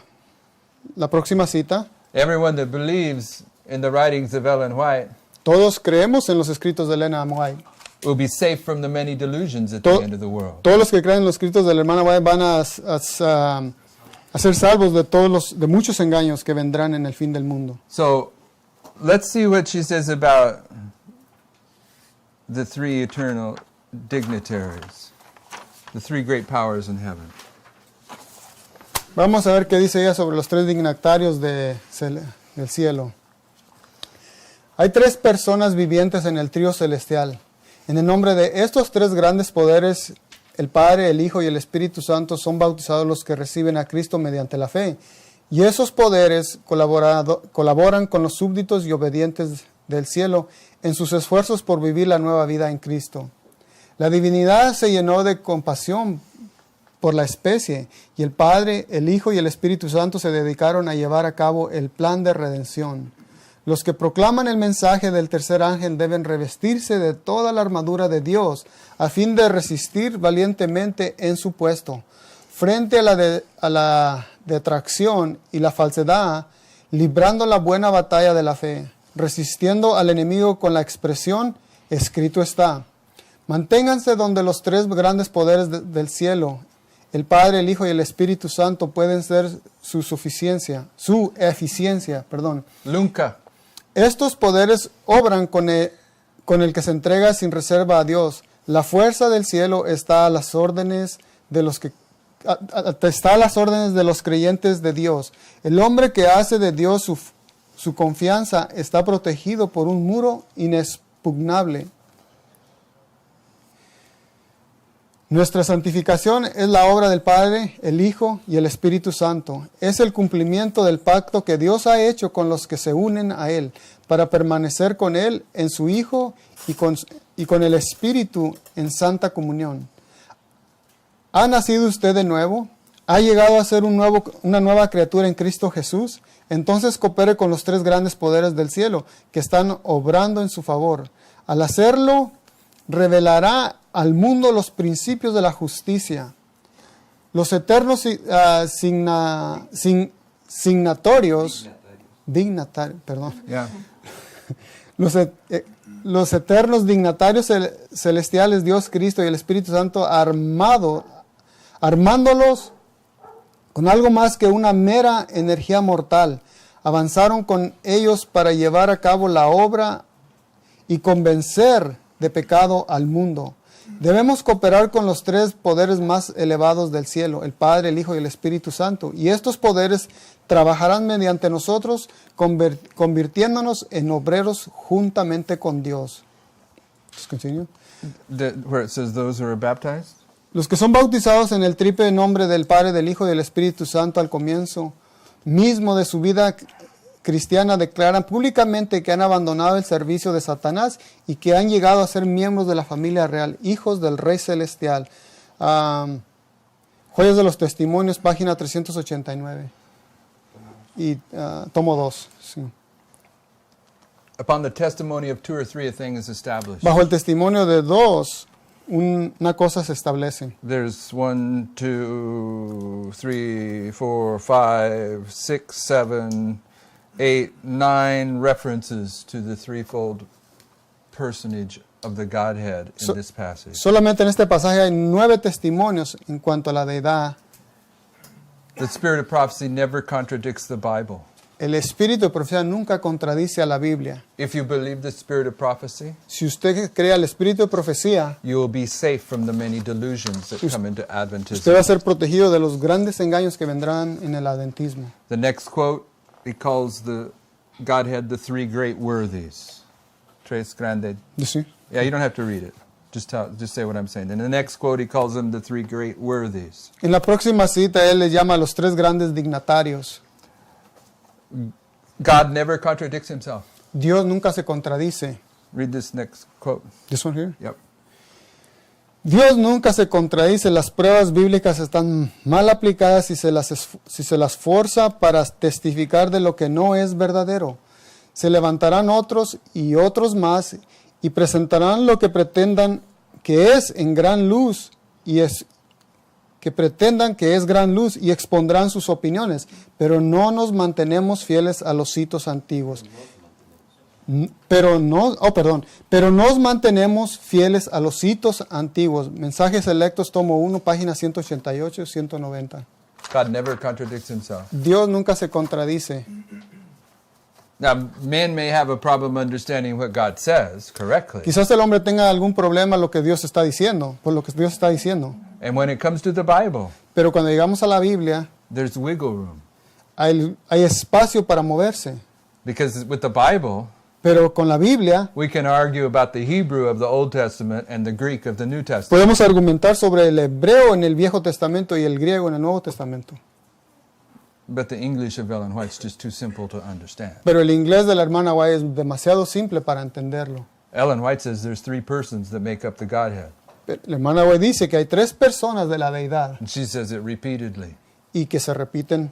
próxima cita. Everyone that believes in the writings of Ellen White Todos creemos en los escritos de Elena White. will be safe from the many delusions at the end of the world. Todos los que creen en los escritos de la hermana White van a ser salvos de muchos engaños que vendrán en el fin del mundo. So, let's see what she says about the three eternal dignitaries, the three great powers in heaven. Vamos a ver qué dice ella sobre los tres dignatarios del cielo. Hay tres personas vivientes en el trío celestial. En el nombre de estos tres grandes poderes, el Padre, el Hijo y el Espíritu Santo, son bautizados los que reciben a Cristo mediante la fe. Y esos poderes colaboran con los súbditos y obedientes del cielo en sus esfuerzos por vivir la nueva vida en Cristo. La divinidad se llenó de compasión por la especie, y el Padre, el Hijo y el Espíritu Santo se dedicaron a llevar a cabo el plan de redención. Los que proclaman el mensaje del tercer ángel deben revestirse de toda la armadura de Dios a fin de resistir valientemente en su puesto, frente a la detracción y la falsedad, librando la buena batalla de la fe, resistiendo al enemigo con la expresión, escrito está. Manténganse donde los tres grandes poderes del cielo, el Padre, el Hijo y el Espíritu Santo, pueden ser su eficiencia. Lunca. Estos poderes obran con el que se entrega sin reserva a Dios. La fuerza del cielo está a las órdenes de los creyentes de Dios. El hombre que hace de Dios su confianza está protegido por un muro inexpugnable. Nuestra santificación es la obra del Padre, el Hijo y el Espíritu Santo. Es el cumplimiento del pacto que Dios ha hecho con los que se unen a Él, para permanecer con Él en su Hijo y con el Espíritu en santa comunión. ¿Ha nacido usted de nuevo? ¿Ha llegado a ser una nueva criatura en Cristo Jesús? Entonces coopere con los tres grandes poderes del cielo que están obrando en su favor. Al hacerlo, revelará al mundo los principios de la justicia. Los eternos los eternos dignatarios celestiales, Dios, Cristo y el Espíritu Santo, armándolos con algo más que una mera energía mortal, avanzaron con ellos para llevar a cabo la obra y convencer de pecado al mundo. Debemos cooperar con los tres poderes más elevados del cielo, el Padre, el Hijo y el Espíritu Santo, y estos poderes trabajarán mediante nosotros, convirtiéndonos en obreros juntamente con Dios. Where it says those who are baptized? Los que son bautizados en el triple nombre del Padre, del Hijo y del Espíritu Santo al comienzo mismo de su vida cristiana declaran públicamente que han abandonado el servicio de Satanás y que han llegado a ser miembros de la familia real, hijos del Rey Celestial. Joyas de los Testimonios, página 389. Y tomo 2. Sí. Upon the testimony of two or three, a thing is established. Bajo el testimonio de dos, una cosa se establece. There's 1, 2, 3, 4, 5, 6, 7, 8, 9 references to the threefold personage of the Godhead in this passage. Solamente en este pasaje hay 9 testimonios en cuanto a la deidad. The spirit of prophecy never contradicts the Bible. El espíritu de profecía nunca contradice a la Biblia. If you believe the spirit of prophecy, Si usted cree al espíritu de profecía, you will be safe from the many delusions that come into usted va a Adventism. ser protegido de los grandes engaños que vendrán en el adventismo. The next quote, he calls the Godhead the three great worthies. Tres grandes. ¿Sí? Yeah, you don't have to read it. Just say what I'm saying. In the next quote, he calls them the three great worthies. En la próxima cita, él les llama a los 3 grandes dignatarios. God never contradicts himself. Dios nunca se contradice. Read this next quote. This one here. Yep. Dios nunca se contradice. Las pruebas bíblicas están mal aplicadas si se las forza para testificar de lo que no es verdadero. Se levantarán otros y otros más y presentarán lo que pretendan que es en gran luz que pretendan que es gran luz y expondrán sus opiniones, pero no nos mantenemos fieles a los hitos antiguos. Pero nos mantenemos fieles a los hitos antiguos. Mensajes Selectos, tomo 1, páginas 188 y 190. God never contradicts himself. Dios nunca se contradice. Now, men may have a problem understanding what God says correctly. Quizás el hombre tenga algún problema lo que Dios está diciendo, por lo que Dios está diciendo. And when it comes to the Bible, Pero cuando llegamos a la Biblia, there's wiggle room. hay espacio para moverse. Because with the Bible, Pero con la Biblia we can argue about the Hebrew of the Old Testament and the Greek of the New Testament. podemos argumentar sobre el hebreo en el Viejo Testamento y el griego en el Nuevo Testamento. But the English of Ellen White's just too simple to understand. Pero el inglés de la hermana White es demasiado simple para entenderlo. Ellen White says there's 3 persons that make up the Godhead. Pero la hermana White dice que hay 3 personas de la deidad And she says it repeatedly. y que se repiten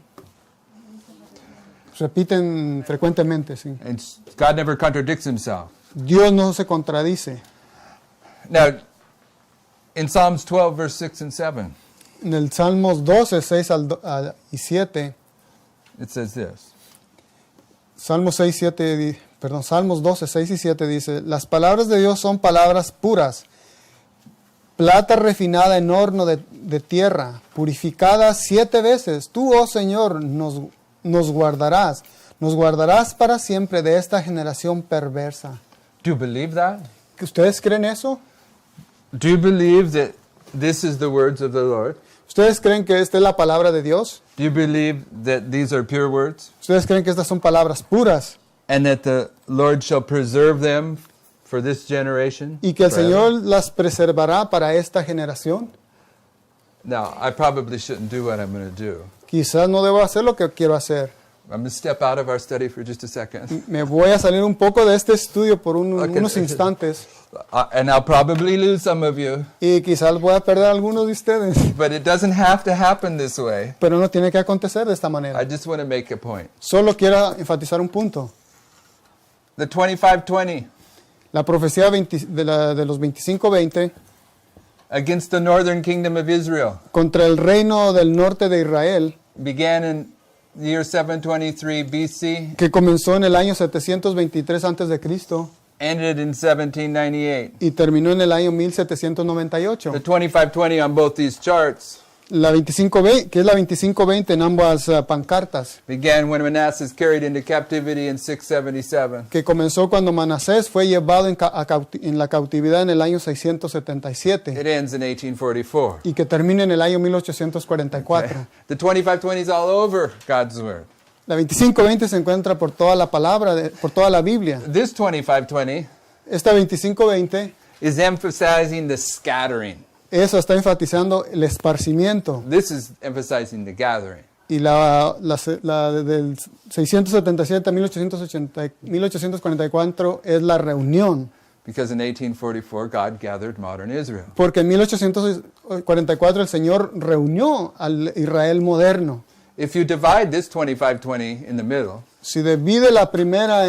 frecuentemente. Sí. And God never contradicts himself. Dios no se contradice. Now, in Psalms 12, verse 6 and 7, En el Salmos 12, 6 y 7, it says this. Salmos 12, 6 y 7 dice: las palabras de Dios son palabras puras, plata refinada en horno de tierra, purificada 7 veces. Tú, oh Señor, nos guardarás para siempre de esta generación perversa. Do you believe that? ¿Ustedes creen eso? Do you believe that this is the words of the Lord? ¿Ustedes creen que esta es la palabra de Dios? Do you believe that these are pure words? ¿Ustedes creen que estas son palabras puras? And that the Lord shall preserve them for this generation? ¿Y que el forever? Señor las preservará para esta generación? Now, I probably shouldn't do what I'm going to do. Quizás no debo hacer lo que quiero hacer. I'm going to step out of our study for just a second. Me voy a salir un poco de este estudio por Okay. unos instantes And I'll probably lose some of you. y quizás voy a perder a algunos de ustedes, But it doesn't have to happen this way. pero no tiene que acontecer de esta I manera. just want to make a point. Solo quiero enfatizar un punto. The 25:20 La profecía de los 25:20 against the northern kingdom of Israel contra el reino del norte de Israel, began in the year 723 BC, que comenzó en el año 723 a.C. ended in 1798. y terminó en el año 1798. The 25:20 on both these charts La 25:20, que es la 25:20 en ambas pancartas, began when Manasseh carried into captivity in 677. que comenzó cuando Manasés fue llevado en la cautividad en el año 677 It ends in 1844. y que termina en el año 1844. The 25:20 is all over God's word. La 25:20 se encuentra por toda la palabra, por toda la Biblia. This 25:20 Esta 25:20, is emphasizing the scattering. eso está enfatizando el esparcimiento. This is emphasizing the gathering. Y la del 677 a 1844 es la reunión. Because in 1844, God gathered modern Israel. Porque en 1844 el Señor reunió al Israel moderno. If you divide this 25:20 in the middle, Si divide la primera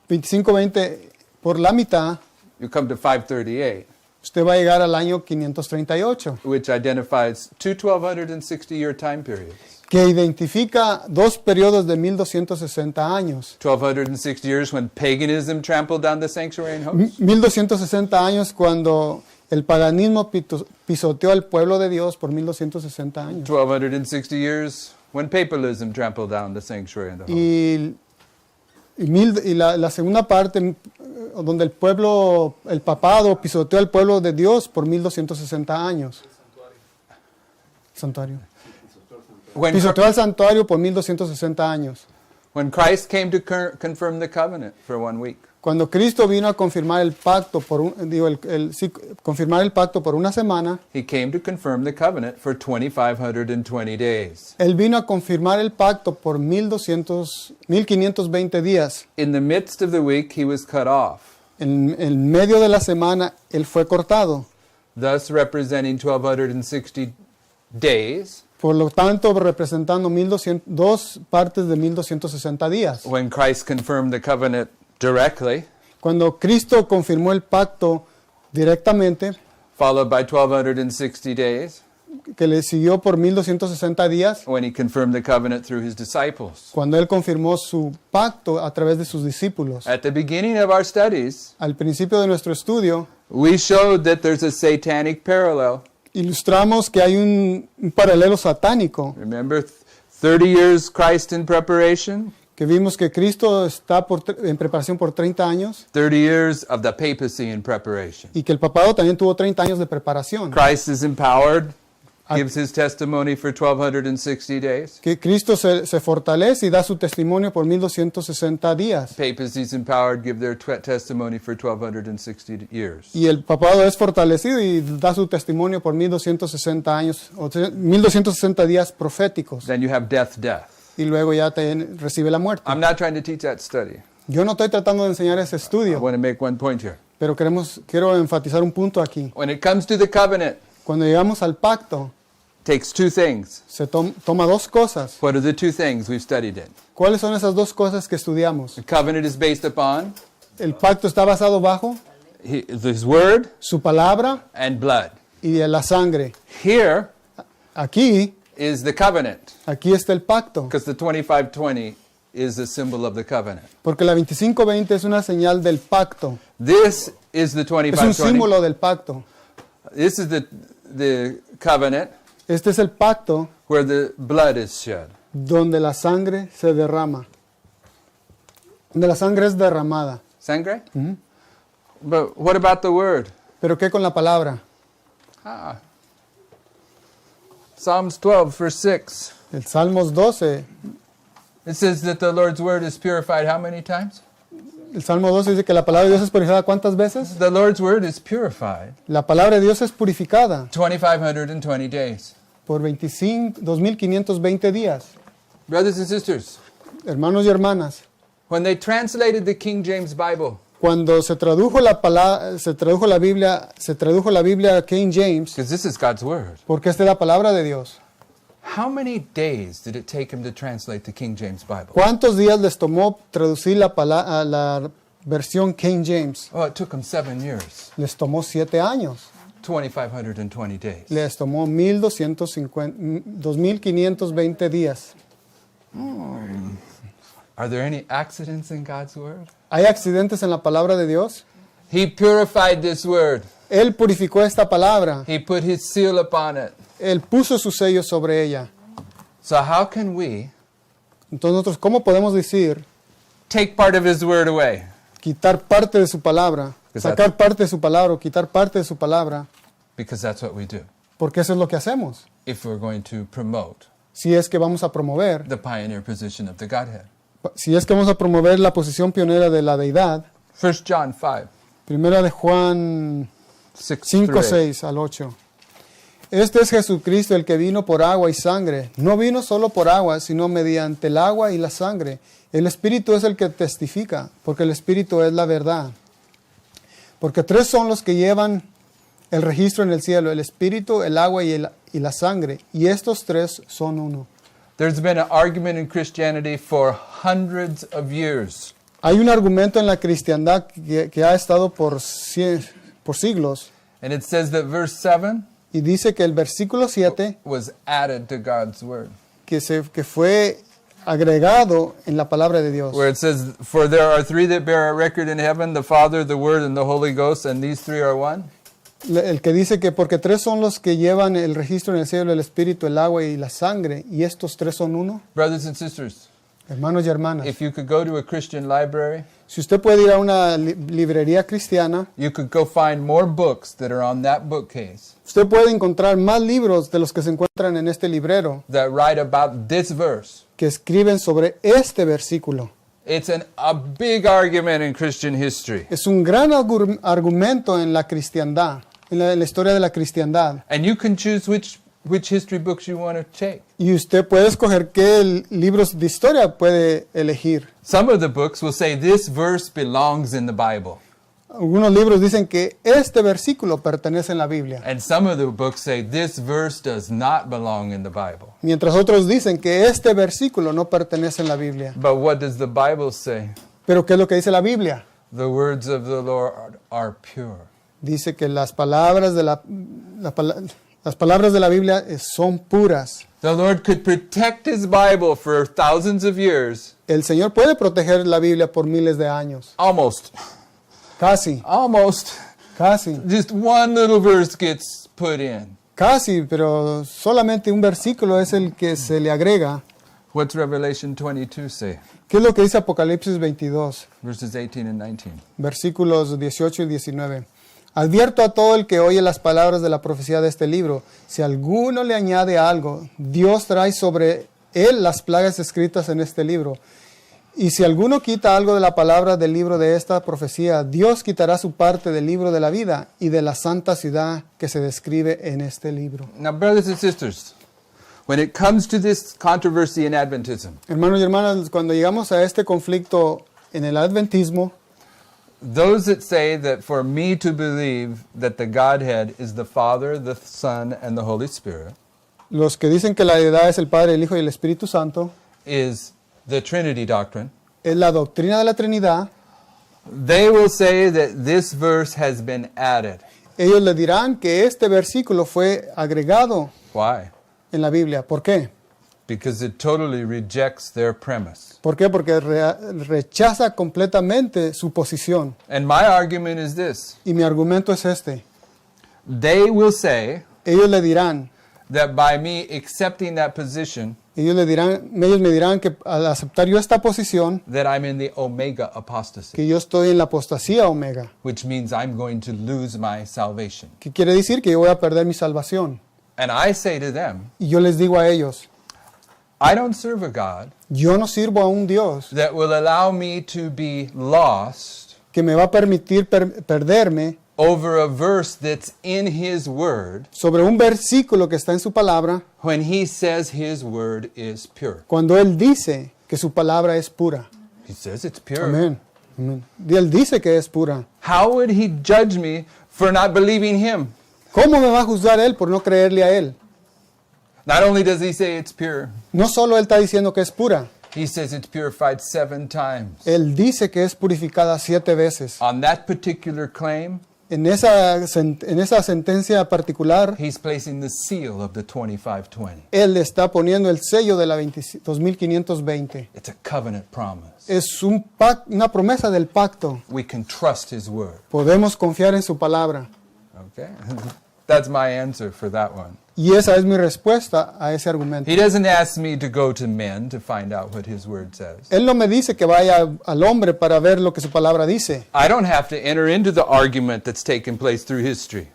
25:20 por la mitad, you come to 538, usted va a llegar al año 538, which identifies two 1260-year time periods. que identifica 2 periodos de 1260 años. 1260 years when paganism trampled down the sanctuary and host. 1260 años cuando el paganismo pisoteó al pueblo de Dios por 1260 años. 1260 years when papalism trampled down the sanctuary and the host. Y la segunda parte, donde el papado pisoteó al pueblo de Dios por 1260 años. Santuario. Pisoteó al santuario por 1260 años. When Christ came to confirm the covenant for 1 week, Cuando Cristo vino a confirmar el pacto confirmar el pacto por una semana, he came to confirm the covenant for 2,520 days. Él vino a confirmar el pacto por 1520 días. In the midst of the week, he was cut off, En medio de la semana, Él fue cortado. thus representing 1,260 days Por lo tanto, representando 2 partes de 1260 días. when Christ confirmed the covenant directly, Cuando Cristo confirmó el pacto directamente, followed by 1260 days que le siguió por 1260 días, when he confirmed the covenant through his disciples. cuando él confirmó su pacto a través de sus discípulos. At the beginning of our studies, Al principio de nuestro estudio, we showed that there's a satanic parallel. ilustramos que hay un paralelo satánico, Remember, 30 years Christ in preparation, que vimos que Cristo está en preparación por 30 años 30 years of the papacy in preparation. y que el papado también tuvo 30 años de preparación. Christ is empowered, gives his testimony for 1260 days. Que Cristo se fortalece y da su testimonio por 1260 días. Papacy is empowered, give their testimony for 1260 years. Y el papado es fortalecido y da su testimonio por 1260 años, o 1260 días proféticos. Then you have death. Y luego ya recibe la muerte. I'm not trying to teach that study. Yo no estoy tratando de enseñar ese I estudio, want to make one point here. pero quiero enfatizar un punto aquí. When it comes to the covenant, Cuando llegamos al pacto, takes two things. se toma dos cosas. What are the two things we've studied in? ¿Cuáles son esas dos cosas que estudiamos? The covenant is based upon El pacto está basado bajo his word su palabra and blood. y la sangre. Here Aquí is the covenant, está el pacto, because the 2520 is a symbol of the covenant. porque la 2520 es una señal del pacto. This is the Es un 2520. símbolo del pacto. This is the covenant Este es el pacto where the blood is shed. donde la sangre se derrama. Donde la sangre es derramada. Sangre? But what about the word? ¿Pero qué con la palabra? Psalms 12, verse 6. El Salmos 12. It says that the Lord's word is purified how many times? El Salmo 12 dice que la palabra de Dios es purificada ¿cuántas veces? The Lord's word is purified La palabra de Dios es purificada 2,520 days. por 2520 días. Brothers and sisters, Hermanos y hermanas, when they translated the King James Bible, cuando se tradujo la Biblia a King James, because this is God's word, porque esta es la palabra de Dios. how many days did it take him to translate the King James Bible? ¿Cuántos días les tomó traducir la versión King James? Oh, it took him 7 years, Les tomó 7 años. 2,520 days. Les tomó 2520 días. Are there any accidents in God's word? ¿Hay accidentes en la palabra de Dios? He purified this word. Él purificó esta palabra. He put his seal upon it. Él puso su sello sobre ella. So how can we Entonces nosotros, ¿cómo podemos decir take part of his word away? quitar parte de su palabra? Sacar parte de su palabra o quitar parte de su palabra. Because that's what we do Porque eso es lo que hacemos. if we're going to promote Si es que vamos a promover, the pioneer position of the Godhead. si es que vamos a promover la posición pionera de la deidad, 1 John 5, primera de Juan 6 5, through 8. 6 al 8. Este es Jesucristo el que vino por agua y sangre. No vino solo por agua, sino mediante el agua y la sangre. El Espíritu es el que testifica, porque el Espíritu es la verdad. Porque 3 son los que llevan el registro en el cielo, el Espíritu, el agua y la sangre. Y estos 3 son uno. There's been an argument in Christianity for hundreds of years Hay un argumento en la cristiandad que ha estado por siglos. and it says that verse 7 Y dice que el versículo 7, was added to God's word, que fue agregado en la palabra de Dios. where it says, for there are 3 that bear a record in heaven, the Father, the Word, and the Holy Ghost, and these 3 are one. El que dice que porque 3 son los que llevan el registro en el cielo, el Espíritu, el agua y la sangre, y estos 3 son uno. Brothers and sisters, Hermanos y hermanas, if you could go to a Christian library, si usted puede ir a una librería cristiana, you could go find more books that are on that bookcase usted puede encontrar más libros de los que se encuentran en este librero that write about this verse. que escriben sobre este versículo. It's a big argument in Christian history. Es un gran argumento en la cristiandad, en la historia de la cristiandad. And you can choose which history books you want to take. Y usted puede escoger qué libros de historia puede elegir. Some of the books will say this verse belongs in the Bible. Algunos libros dicen que este versículo pertenece en la Biblia, And some of the books say this verse does not belong in the Bible. mientras otros dicen que este versículo no pertenece en la Biblia. But what does the Bible say? Pero ¿qué es lo que dice la Biblia? The words of the Lord are pure. dice que las palabras de las palabras de la Biblia son puras. The Lord could protect His Bible for thousands of years. El Señor puede proteger la Biblia por miles de años. Almost. Casi, casi, Just one little verse gets put in. casi, pero solamente un versículo es el que se le agrega. What's Revelation 22 say? ¿Qué es lo que dice Apocalipsis 22, Verses 18 and 19. versículos 18 y 19? Advierto a todo el que oye las palabras de la profecía de este libro. Si alguno le añade algo, Dios trae sobre él las plagas escritas en este libro. Y si alguno quita algo de la palabra del libro de esta profecía, Dios quitará su parte del libro de la vida y de la santa ciudad que se describe en este libro. Now, brothers and sisters, when it comes to this controversy in Adventism, Hermanos y hermanas, cuando llegamos a este conflicto en el adventismo, those that say that for me to believe that the Godhead is the Father, the Son, and the Holy Spirit los que dicen que la deidad es el Padre, el Hijo y el Espíritu Santo, is the Trinity doctrine, es la doctrina de la Trinidad, they will say that this verse has been added. ellos le dirán que este versículo fue agregado Why? en la Biblia. ¿Por qué? Because it totally rejects their premise. ¿Por qué? Porque rechaza completamente su posición. And my argument is this. Y mi argumento es este. They will say Ellos le dirán, that by me accepting that position, ellos me dirán que al aceptar yo esta posición, that I'm in the Omega apostasy, que yo estoy en la apostasía omega. which means I'm going to lose my salvation. ¿Qué quiere decir? Que yo voy a perder mi salvación. And I say to them, Y yo les digo a ellos, I don't serve a God yo no sirvo a un Dios that will allow me to be lost que me va a permitir perderme over a verse that's in His Word sobre un versículo que está en su palabra when He says His Word is pure. cuando Él dice que su palabra es pura. He says it's pure. Amén. Amén. Y Él dice que es pura. How would He judge me for not believing Him? ¿Cómo me va a juzgar Él por no creerle a Él? Not only does He say it's pure, No solo Él está diciendo que es pura, He says it's purified 7 times. Él dice que es purificada 7 veces. On that particular claim, En esa sentencia particular, He's placing the seal of the 2520. Él está poniendo el sello de la 2520. It's a covenant promise. Es una promesa del pacto. We can trust His Word. Podemos confiar en su palabra. Okay? That's my answer for that one. Y esa es mi respuesta a ese argumento. He doesn't ask me to go to men to find out what His Word says. Él no me dice que vaya al hombre para ver lo que su palabra dice. I don't have to enter into the argument that's taken place through history.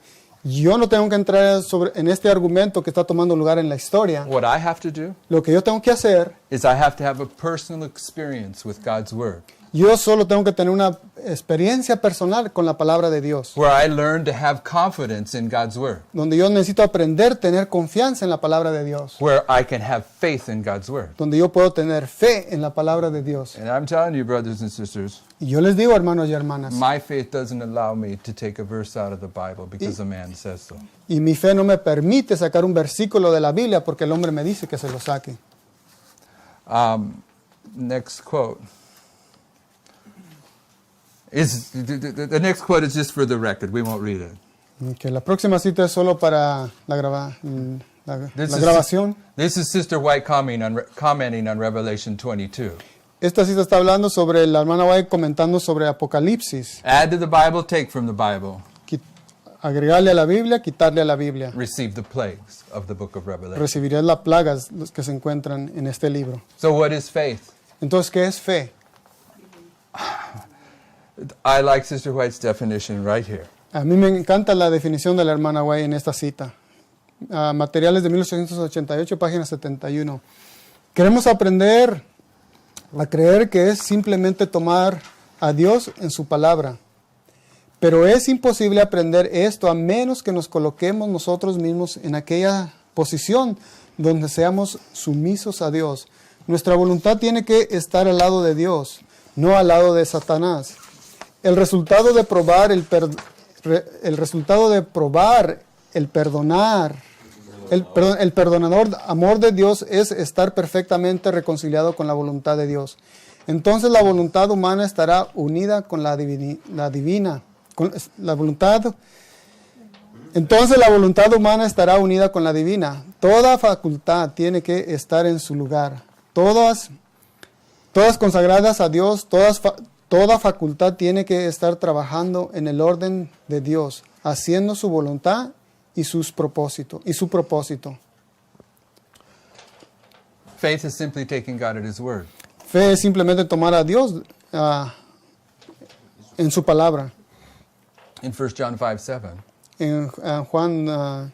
Yo no tengo que entrar en este argumento que está tomando lugar en la historia. What I have to do Lo que yo tengo que hacer, is I have to have a personal experience with God's Word, yo solo tengo que tener una experiencia personal con la palabra de Dios, where I learn to have confidence in God's Word, donde yo necesito aprender a tener confianza en la palabra de Dios, where I can have faith in God's Word. donde yo puedo tener fe en la palabra de Dios. And I'm telling you, brothers and sisters, Y yo les digo, hermanos y hermanas, my faith doesn't allow me to take a verse out of the Bible because a man says so. y mi fe no me permite sacar un versículo de la Biblia porque el hombre me dice que se lo saque. Next quote. The next quote is just for the record. We won't read it. Que la próxima cita es solo para la grabación. This is Sister White commenting on Revelation 22. Esta cita está hablando sobre la hermana White comentando sobre Apocalipsis. Add to the Bible, take from the Bible. Agregarle a la Biblia, quitarle a la Biblia. Receive the plagues of the book of Revelation. Recibirás las plagas que se encuentran en este libro. So what is faith? Entonces, ¿qué es fe? I like Sister White's definition right here. A mí me encanta la definición de la hermana White en esta cita. Materiales de 1888, página 71. Queremos aprender a creer que es simplemente tomar a Dios en su palabra. Pero es imposible aprender esto a menos que nos coloquemos nosotros mismos en aquella posición donde seamos sumisos a Dios. Nuestra voluntad tiene que estar al lado de Dios, no al lado de Satanás. El resultado de probar el perdonador amor de Dios es estar perfectamente reconciliado con la voluntad de Dios. Entonces la voluntad humana estará unida con la divina. La voluntad Entonces la voluntad humana estará unida con la divina. Toda facultad tiene que estar en su lugar. Todas consagradas a Dios, toda facultad tiene que estar trabajando en el orden de Dios, haciendo su voluntad y su propósito. Faith is simply taking God at His word. Fe es simplemente tomar a Dios en su palabra. In 1 John 5:7, En Juan, 1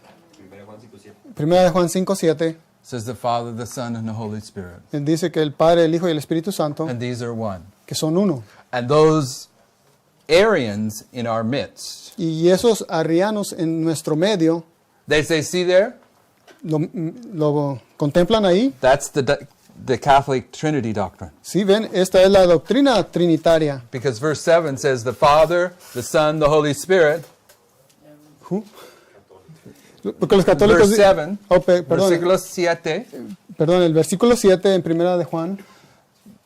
de Juan 5:7, it says the Father, the Son, and the Holy Spirit. él dice que el Padre, el Hijo y el Espíritu Santo, And these are one. que son uno. And those Arians in our midst, Y esos arrianos en nuestro medio, they say, see there? lo contemplan ahí. That's the Catholic Trinity doctrine. Sí, ven, esta es la doctrina trinitaria. Because verse 7 says the Father, the Son, the Holy Spirit. Porque los católicos... Verse 7, perdón, versículo 7, el versículo 7 en primera de Juan,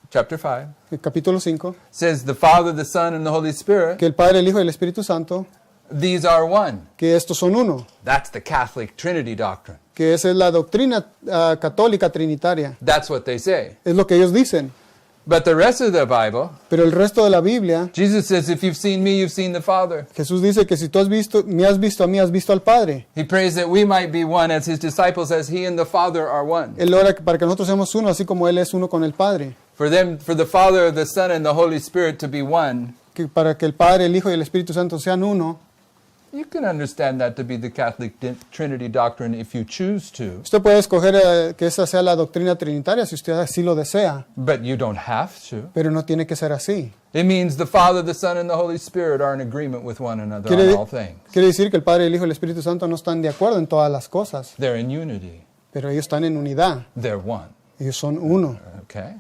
chapter 5, el capítulo 5, says the Father, the Son, and the Holy Spirit, que el Padre, el Hijo y el Espíritu Santo, these are one. que estos son uno. That's the Catholic Trinity doctrine. Que esa es la doctrina católica trinitaria. That's what they say. Es lo que ellos dicen. But the rest of the Bible, Pero el resto de la Biblia, Jesus says, if you've seen me, you've seen the Father. Jesús dice que si tú me has visto a mí, has visto al Padre. He prays that we might be one as His disciples, as He and the Father are one. Él ora para que nosotros seamos uno, así como Él es uno con el Padre. For the Father, the Son, and the Holy Spirit to be one, Que para que el Padre, el Hijo y el Espíritu Santo sean uno. you can understand that to be the Catholic Trinity doctrine if you choose to, Usted puede escoger que esa sea la doctrina trinitaria si usted así lo desea, but you don't have to. pero no tiene que ser así. It means the Father, the Son, and the Holy Spirit are in agreement with one another on all things. Quiere decir que el Padre, el Hijo y el Espíritu Santo no están de acuerdo en todas las cosas, They're in unity. pero ellos están en unidad. They're one. Ellos son uno. Okay?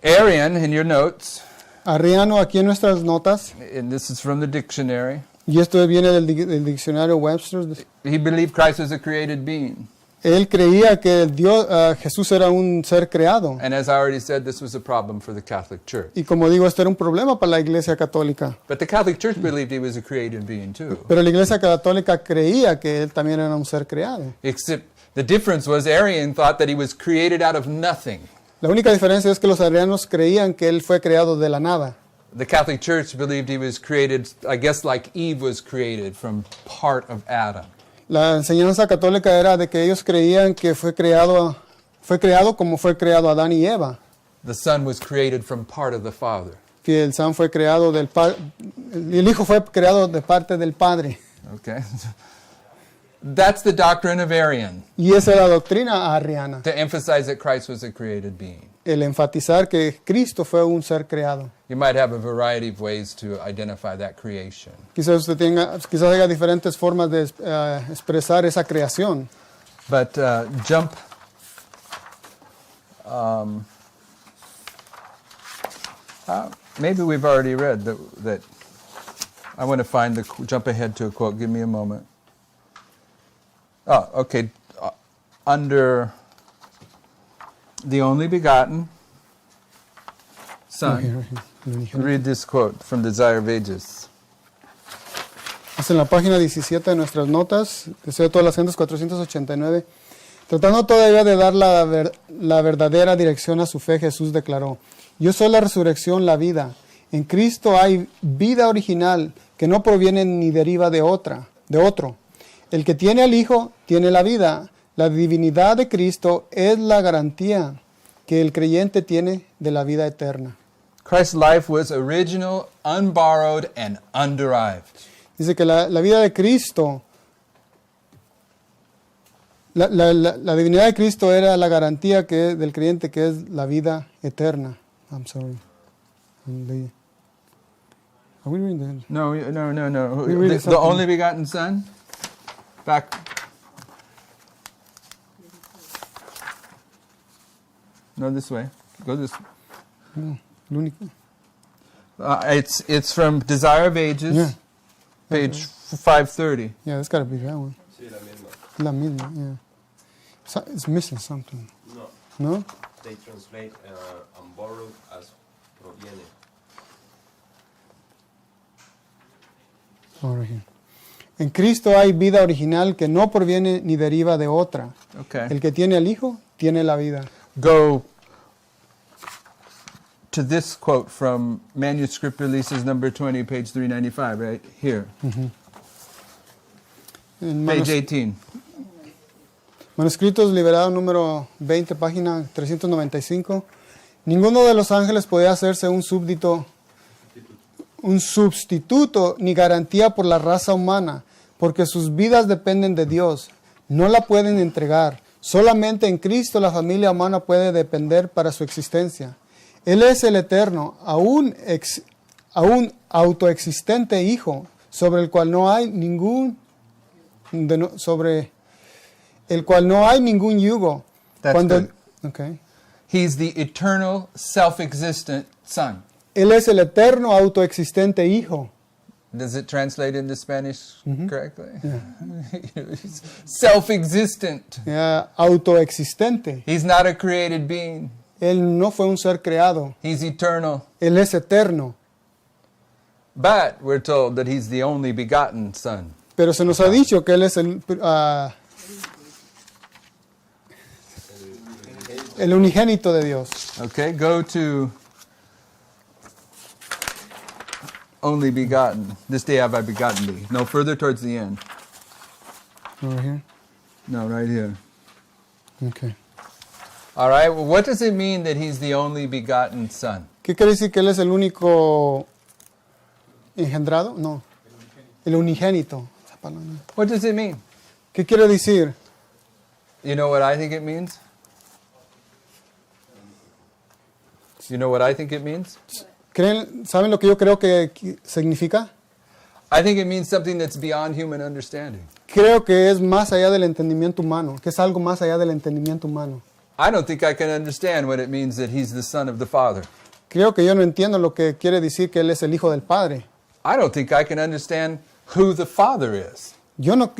Arian, in your notes, Arriano, aquí en nuestras notas, and this is from the dictionary, y esto viene del diccionario Webster, he believed Christ was a created being. él creía que Jesús era un ser creado. And as I already said, this was a problem for the Catholic Church. Y como digo, esto era un problema para la Iglesia Católica. But the Catholic Church believed he was a created being too. Pero la Iglesia Católica creía que él también era un ser creado. Except the difference was Arian thought that he was created out of nothing. La única diferencia es que los arrianos creían que él fue creado de la nada. The Catholic Church believed he was created, I guess, like Eve was created from part of Adam. La enseñanza católica era de que ellos creían que fue creado como fue creado Adán y Eva. The Son was created from part of the Father. Que el San fue creado el Hijo fue creado de parte del Padre. Okay? That's the doctrine of Arian, Y esa es la doctrina arriana. to emphasize that Christ was a created being. El enfatizar que Cristo fue un ser creado. You might have a variety of ways to identify that creation. Quizás haya diferentes formas de expresar esa creación. But jump maybe we've already read that I want to find jump ahead to a quote. Give me a moment. Oh, okay. Under the only begotten Son, read this quote from Desire of Ages. Es en la página 17 de nuestras notas, Deseo de todas las gentes 489. Tratando todavía de dar la verdadera dirección a su fe, Jesús declaró: Yo soy la resurrección, la vida. En Cristo hay vida original que no proviene ni deriva de otro. El que tiene al Hijo tiene la vida. La divinidad de Cristo es la garantía que el creyente tiene de la vida eterna. Christ's life was original, unborrowed, and underived. Dice que la vida de Cristo, la divinidad de Cristo era la garantía del creyente que es la vida eterna. I'm sorry. Are we reading that? No. We read The something. only begotten Son? Back. No, this way. Go this way. No, el único. It's from Desire of Ages, Yeah. page 530. Yeah, that's got to be that one. Sí, la misma. La misma, yeah. It's missing something. No, ¿No? they translate unborrowed as proviene. Oh, right here. En Cristo hay vida original que no proviene ni deriva de otra. Okay. El que tiene al Hijo tiene la vida. Go to this quote from Manuscript Releases number 20, page 395, right here. En Page 18. Manuscritos Liberados número 20, página 395. Ninguno de los ángeles podía hacerse un sustituto ni garantía por la raza humana, porque sus vidas dependen de Dios. No la pueden entregar. Solamente en Cristo la familia humana puede depender para su existencia. Él es el eterno, aún autoexistente Hijo, sobre el cual no hay ningún yugo. That's good. Okay. He's the eternal, self-existent Son. Él es el eterno, autoexistente Hijo. Does it translate into Spanish correctly? He's self-existent. Autoexistente. He's not a created being. Él no fue un ser creado. He's eternal. Él es eterno. But we're told that he's the only begotten Son. Pero se nos ha dicho que Él es el unigénito de Dios. Okay, go to only begotten. This day have I begotten thee. No, further towards the end. Over here. No, right here. Okay. All right, well, what does it mean that he's the only begotten Son? ¿Qué quiere decir que Él es el único engendrado? No. El unigénito. Esa palabra. What does it mean? ¿Qué quiere decir? You know what I think it means? You know what I think it means? ¿Saben lo que yo creo que significa? I think it means something that's beyond human understanding. Creo que es más allá del entendimiento humano, que es algo más allá del entendimiento humano. I don't think I can understand what it means that he's the Son of the Father. Creo que yo no entiendo lo que quiere decir que Él es el Hijo del Padre. I don't think I can understand who the Father is, Yo no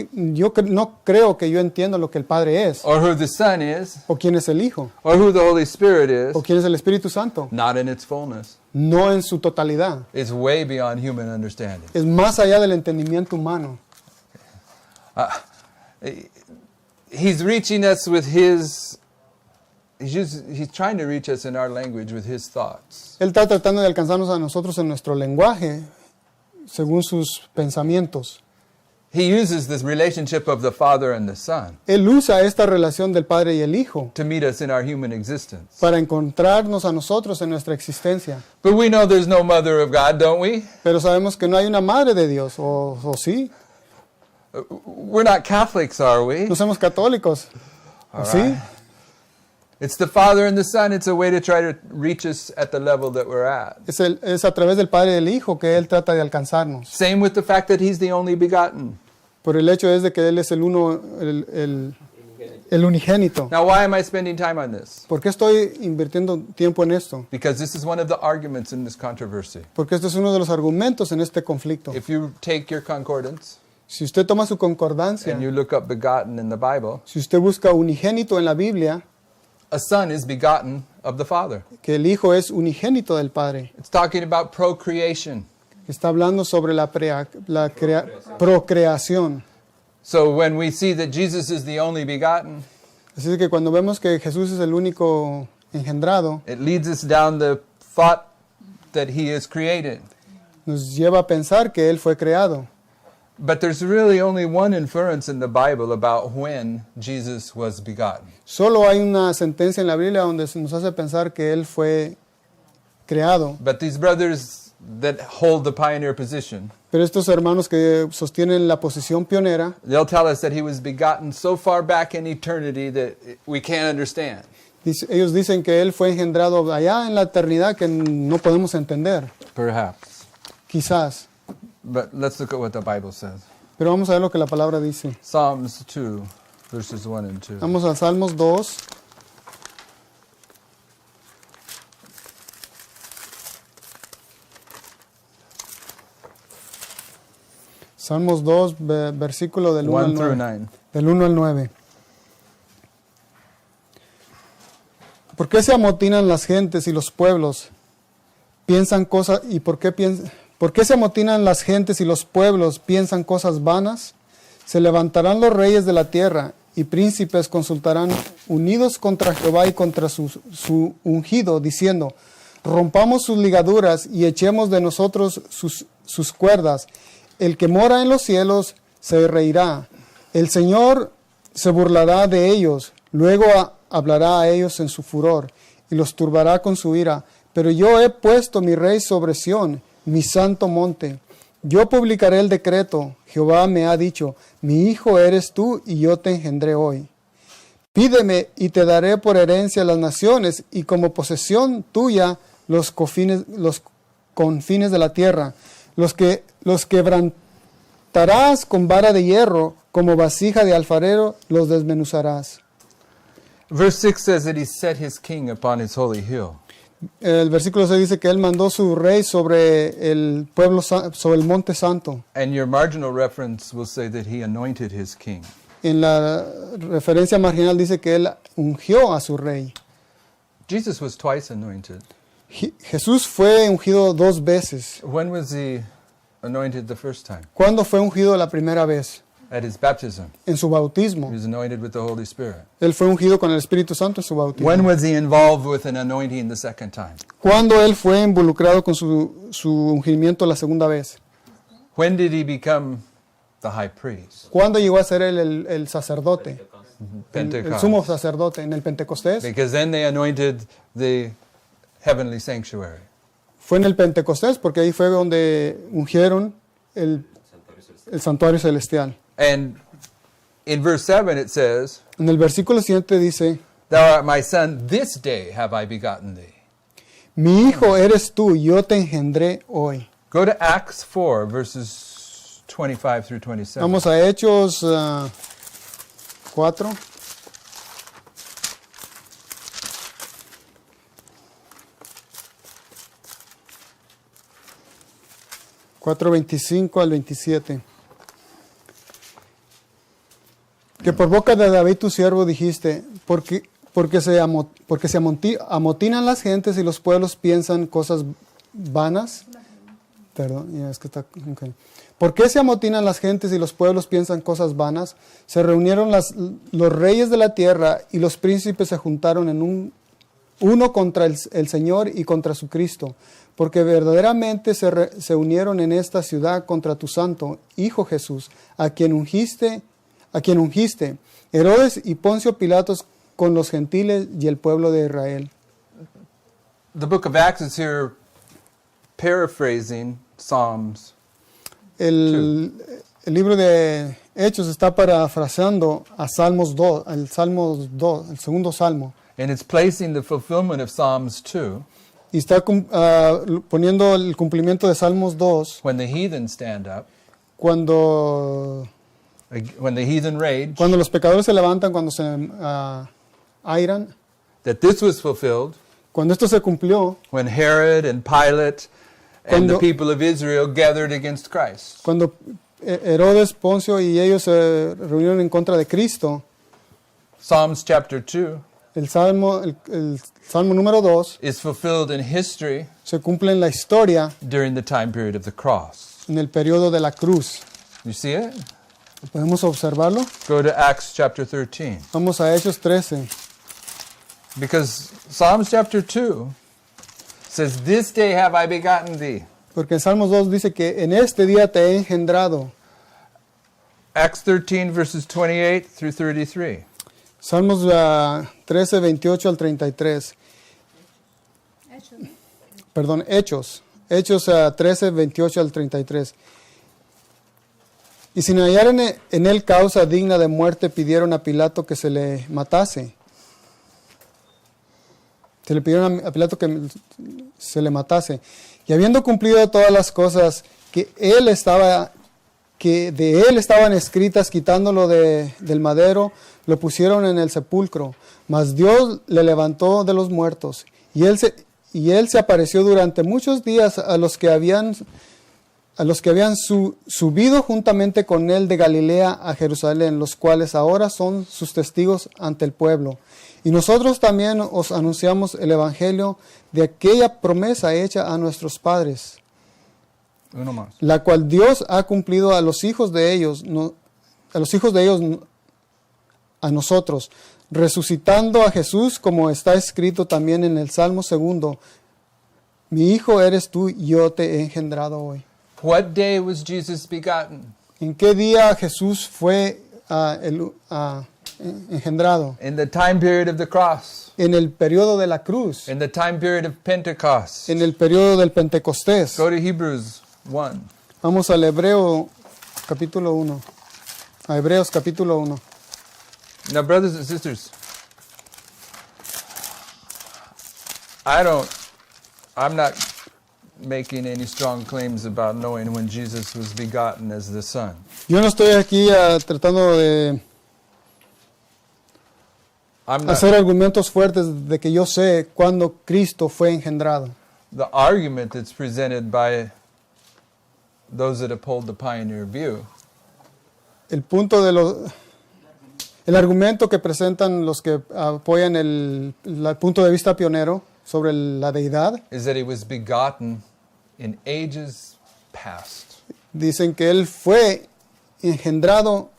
creo que yo entiendo lo que el Padre es, or who the Son is, o quién es el Hijo, or who the Holy Spirit is. o quién es el Espíritu Santo. Not in its fullness. No en su totalidad. It's way beyond human understanding. Es más allá del entendimiento humano. He's reaching us with his. He's trying to reach us in our language with his thoughts. Él está tratando de alcanzarnos a nosotros en nuestro lenguaje, según sus pensamientos. He uses this relationship of the Father and the Son Él usa esta relación del Padre y el Hijo to meet us in our human existence. para encontrarnos a nosotros en nuestra existencia. But we know there's no mother of God, don't we? Pero sabemos que no hay una madre de Dios, o sí. We're not Catholics, are we? No somos católicos, ¿o All sí? right. It's the Father and the Son. It's a way to try to reach us at the level that we're at. Es a través del Padre y del Hijo que Él trata de alcanzarnos. Same with the fact that he's the only begotten. Por el hecho es de que Él es el unigénito. Now, why am I spending time on this? ¿Por qué estoy invirtiendo tiempo en esto? Because this is one of the arguments in this controversy. Porque este es uno de los argumentos en este conflicto. If you take your concordance Si usted toma su concordancia, and you look up begotten in the Bible, si usted busca unigénito en la Biblia, a son is begotten of the Father. que el Hijo es unigénito del Padre. It's talking about procreation. Está hablando sobre la procreación. So when we see that Jesus is the only begotten, Así que cuando vemos que Jesús es el único engendrado, it leads us down the thought that he is created. nos lleva a pensar que Él fue creado. But there's really only one inference in the Bible about when Jesus was begotten. Solo hay una sentencia en la Biblia donde se nos hace pensar que Él fue creado. But these brothers that hold the pioneer position, Pero estos hermanos que sostienen la posición pionera, they'll tell us that he was begotten so far back in eternity that we can't understand. ellos dicen que Él fue engendrado allá en la eternidad que no podemos entender, Perhaps. quizás. But let's look at what the Bible says. Pero vamos a ver lo que la palabra dice. Psalms 2, verses 1 and 2. Vamos a Salmos 2. Salmos 2, versículo del 1 al 1 through 9. 9. Del 1 al 9. ¿Por qué se amotinan las gentes y los pueblos? Piensan cosas y por ¿Por qué se amotinan las gentes y los pueblos piensan cosas vanas? Se levantarán los reyes de la tierra y príncipes consultarán unidos contra Jehová y contra su ungido, diciendo, rompamos sus ligaduras y echemos de nosotros sus cuerdas. El que mora en los cielos se reirá. El Señor se burlará de ellos, luego hablará a ellos en su furor y los turbará con su ira. Pero yo he puesto mi rey sobre Sión, mi santo monte. Yo publicaré el decreto. Jehová me ha dicho, mi hijo eres tú y yo te engendré hoy. Pídeme y te daré por herencia las naciones y como posesión tuya los confines de la tierra. Los quebrantarás con vara de hierro, como vasija de alfarero los desmenuzarás. Verse 6 says that he set his king upon his holy hill. El versículo 6 dice que él mandó su rey sobre el pueblo, sobre el monte santo. And your marginal reference will say that he anointed his king. En la referencia marginal dice que él ungió a su rey. Jesus was twice anointed. Jesús fue ungido 2 veces. When was he anointed the first time? ¿Cuándo fue ungido la primera vez? At his baptism. En su bautismo. He was anointed with the Holy Spirit. Él fue ungido con el Espíritu Santo en su bautismo. When was he involved with an anointing the second time? ¿Cuándo él fue involucrado con su ungimiento la segunda vez? When did he become the high priest? ¿Cuándo llegó a ser él el sacerdote? El Pentecost. sumo sacerdote en el Pentecostés. Because then they anointed the heavenly sanctuary. Fue en el Pentecostés porque ahí fue donde ungieron el santuario celestial. And in verse 7 it says, En el versículo siguiente dice, Thou art my son, this day have I begotten thee. mi hijo eres tú, yo te engendré hoy. Go to Acts 4, verses 25 through 27. Vamos a Hechos 4. Cuatro 25 al 27. Que por boca de David tu siervo dijiste, porque se amotinan las gentes y los pueblos piensan cosas vanas. Perdón, ya es que está. Okay. ¿Por qué se amotinan las gentes y los pueblos piensan cosas vanas? Se reunieron los reyes de la tierra y los príncipes se juntaron en uno contra el Señor y contra su Cristo, porque verdaderamente se unieron en esta ciudad contra tu santo Hijo Jesús, a quien ungiste, Herodes y Poncio Pilatos con los gentiles y el pueblo de Israel. The book of Acts is here paraphrasing Psalms. El libro de Hechos está parafraseando a Salmos 2, el segundo salmo. And it's placing the fulfillment of Psalms 2 Y está poniendo el cumplimiento de Salmos 2 when the heathen stand up, cuando when the heathen rage, los pecadores se levantan, cuando se airan. that this was fulfilled Cuando esto se cumplió, when Herod and Pilate and the Cuando- people of Israel gathered against Christ. cuando Herodes, Poncio y ellos se reunieron en contra de Cristo, Psalms chapter 2 el salmo número 2 is fulfilled in history se cumple en la historia, during the time period of the cross. en el periodo de la cruz. You see it? ¿Podemos observarlo? Go to Acts chapter 13. Vamos a Hechos 13. Because Psalms chapter 2 says, This day have I begotten thee. Porque en Salmos 2 dice que en este día te he engendrado. Acts 13 verses 28 through 33. Salmos 13, 28 al 33. Perdón, Hechos. Hechos 13, 28 al 33. Y sin hallar en él causa digna de muerte, pidieron a Pilato que se le matase. Se le pidieron a Pilato que se le matase. Y habiendo cumplido todas las cosas que de él estaban escritas, quitándolo del madero, lo pusieron en el sepulcro. Mas Dios le levantó de los muertos. Y él se apareció durante muchos días a los que habían subido juntamente con él de Galilea a Jerusalén, los cuales ahora son sus testigos ante el pueblo. Y nosotros también os anunciamos el evangelio de aquella promesa hecha a nuestros padres. Uno más. la cual Dios ha cumplido a los hijos de ellos, a nosotros, resucitando a Jesús, como está escrito también en el Salmo 2, mi hijo eres tú, yo te he engendrado hoy. What day was Jesus begotten? ¿En qué día Jesús fue engendrado? In the time period of the cross, En el periodo de la cruz, in the time period of Pentecost. en el periodo del Pentecostés. Go to Hebrews 1. Vamos al Hebreo capítulo 1. A Hebreos capítulo 1. Now, brothers and sisters, I'm not making any strong claims about knowing when Jesus was begotten as the Son. Yo no estoy aquí tratando de I'm not, hacer argumentos fuertes de que yo sé cuándo Cristo fue engendrado. the argument that's presented by those that uphold the pioneer view El argumento que presentan los que apoyan el punto de vista pionero sobre la deidad, is that he was begotten in ages past. dicen que él fue engendrado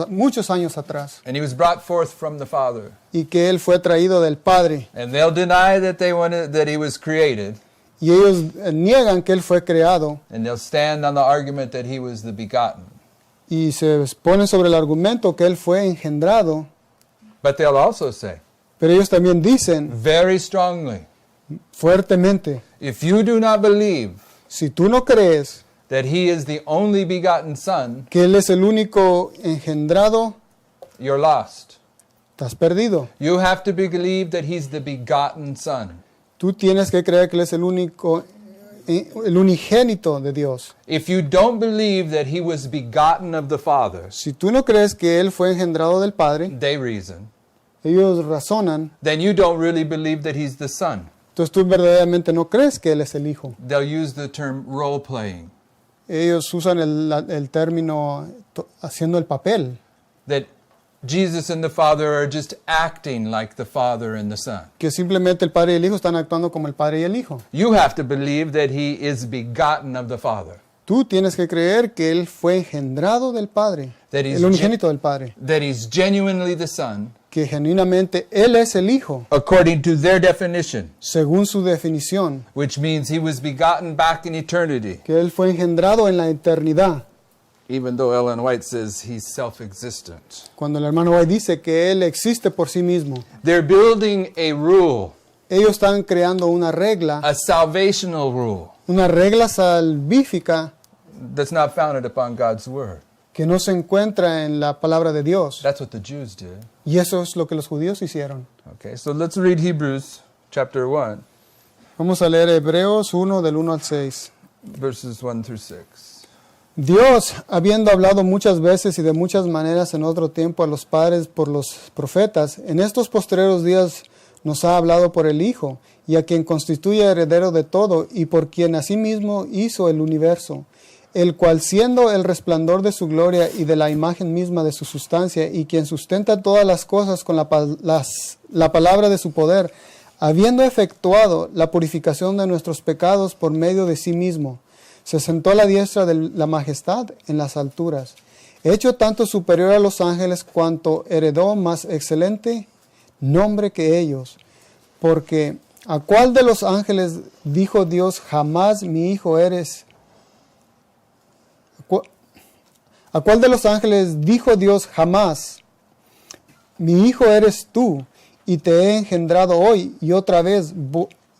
muchos años atrás And he was brought forth from the Father. y que él fue traído del Padre. And they'll deny that that he was created, Y ellos niegan que él fue creado and they'll stand on the argument that he was the begotten. y se ponen sobre el argumento que él fue engendrado, But they'll also say, pero ellos también dicen very strongly, fuertemente, if you do not believe si tú no crees that he is the only begotten Son, que él es el único engendrado, you're lost. estás perdido. You have to believe that he's the begotten Son. Tú tienes que creer que él es el unigénito de Dios. If you don't believe that he was begotten of the Father, Si tú no crees que él fue engendrado del Padre, they reason, ellos razonan, then you don't really believe that he's the Son. entonces tú verdaderamente no crees que él es el Hijo. They'll use the term role playing, Ellos usan el término haciendo el papel, that Jesus and the Father are just acting like the Father and the Son. que simplemente el Padre y el Hijo están actuando como el Padre y el Hijo. You have to believe that he is begotten of the Father, Tú tienes que creer que él fue engendrado del Padre, That is el unigénito del Padre, that he's genuinely the Son, que genuinamente él es el Hijo, according to their definition, según su definición, which means he was begotten back in eternity, que él fue engendrado en la eternidad. even though Ellen White says he's self-existent. Cuando el hermano White dice que él existe por sí mismo, They're building a rule, ellos están creando una regla a salvational rule, salvífica that's not founded upon God's Word. que no se encuentra en la palabra de Dios. That's what the Jews did. Y eso es lo que los judíos hicieron. Okay, so let's read Hebrews chapter 1, Vamos a leer Hebreos 1 del 1 al 6. verses 1 through 6. Dios, habiendo hablado muchas veces y de muchas maneras en otro tiempo a los padres por los profetas, en estos postreros días nos ha hablado por el Hijo, y a quien constituye heredero de todo, y por quien asimismo hizo el universo, el cual siendo el resplandor de su gloria y de la imagen misma de su sustancia, y quien sustenta todas las cosas con la palabra de su poder, habiendo efectuado la purificación de nuestros pecados por medio de sí mismo, se sentó a la diestra de la majestad en las alturas, hecho tanto superior a los ángeles cuanto heredó más excelente nombre que ellos. Porque ¿a cuál de los ángeles dijo Dios, jamás mi hijo eres? ¿A cuál de los ángeles dijo Dios, jamás mi hijo eres tú, y te he engendrado hoy? Y otra vez,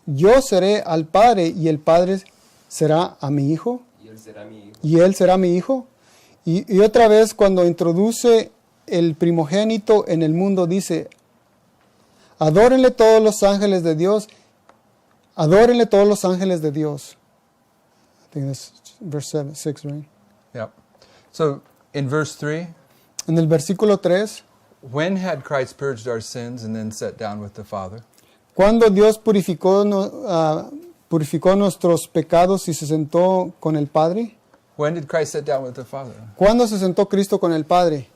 yo seré al Padre, y el Padre será a mi hijo, Y él será mi hijo. y él será mi hijo. Y otra vez, cuando introduce el primogénito en el mundo, dice, adórenle todos los ángeles de Dios, adórenle todos los ángeles de Dios. I think that's verse 6, right? Yep. So in verse 3, En el versículo 3, when had Christ purged our sins and then sat down with the Father? cuando Dios purificó nuestros pecados y se sentó con el Padre. When did Christ sit down with the Father? ¿Cuándo se sentó Cristo con el Padre?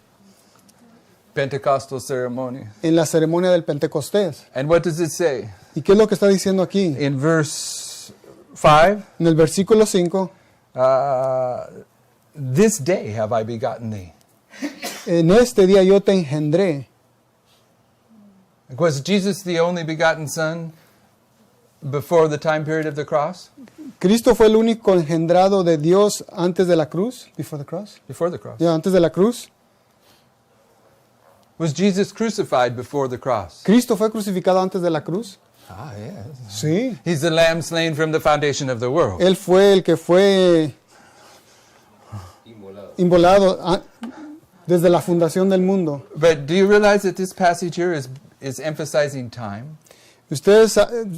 Pentecostal ceremony. En la ceremonia del Pentecostés. And what does it say? ¿Y qué es lo que está diciendo aquí? In verse 5, En el versículo 5, this day have I begotten thee. en este día yo te engendré. Was Jesus the only begotten Son before the time period of the cross? Cristo fue el único engendrado de Dios antes de la cruz. Before the cross. Before the cross. Ya, antes de la cruz. Was Jesus crucified before the cross? Cristo fue crucificado antes de la cruz. Ah, yes. Sí. He's the lamb slain from the foundation of the world. Él fue el que fue Inmolado. inmolado desde la fundación del mundo. But do you realize that this passage here is emphasizing time? Ustedes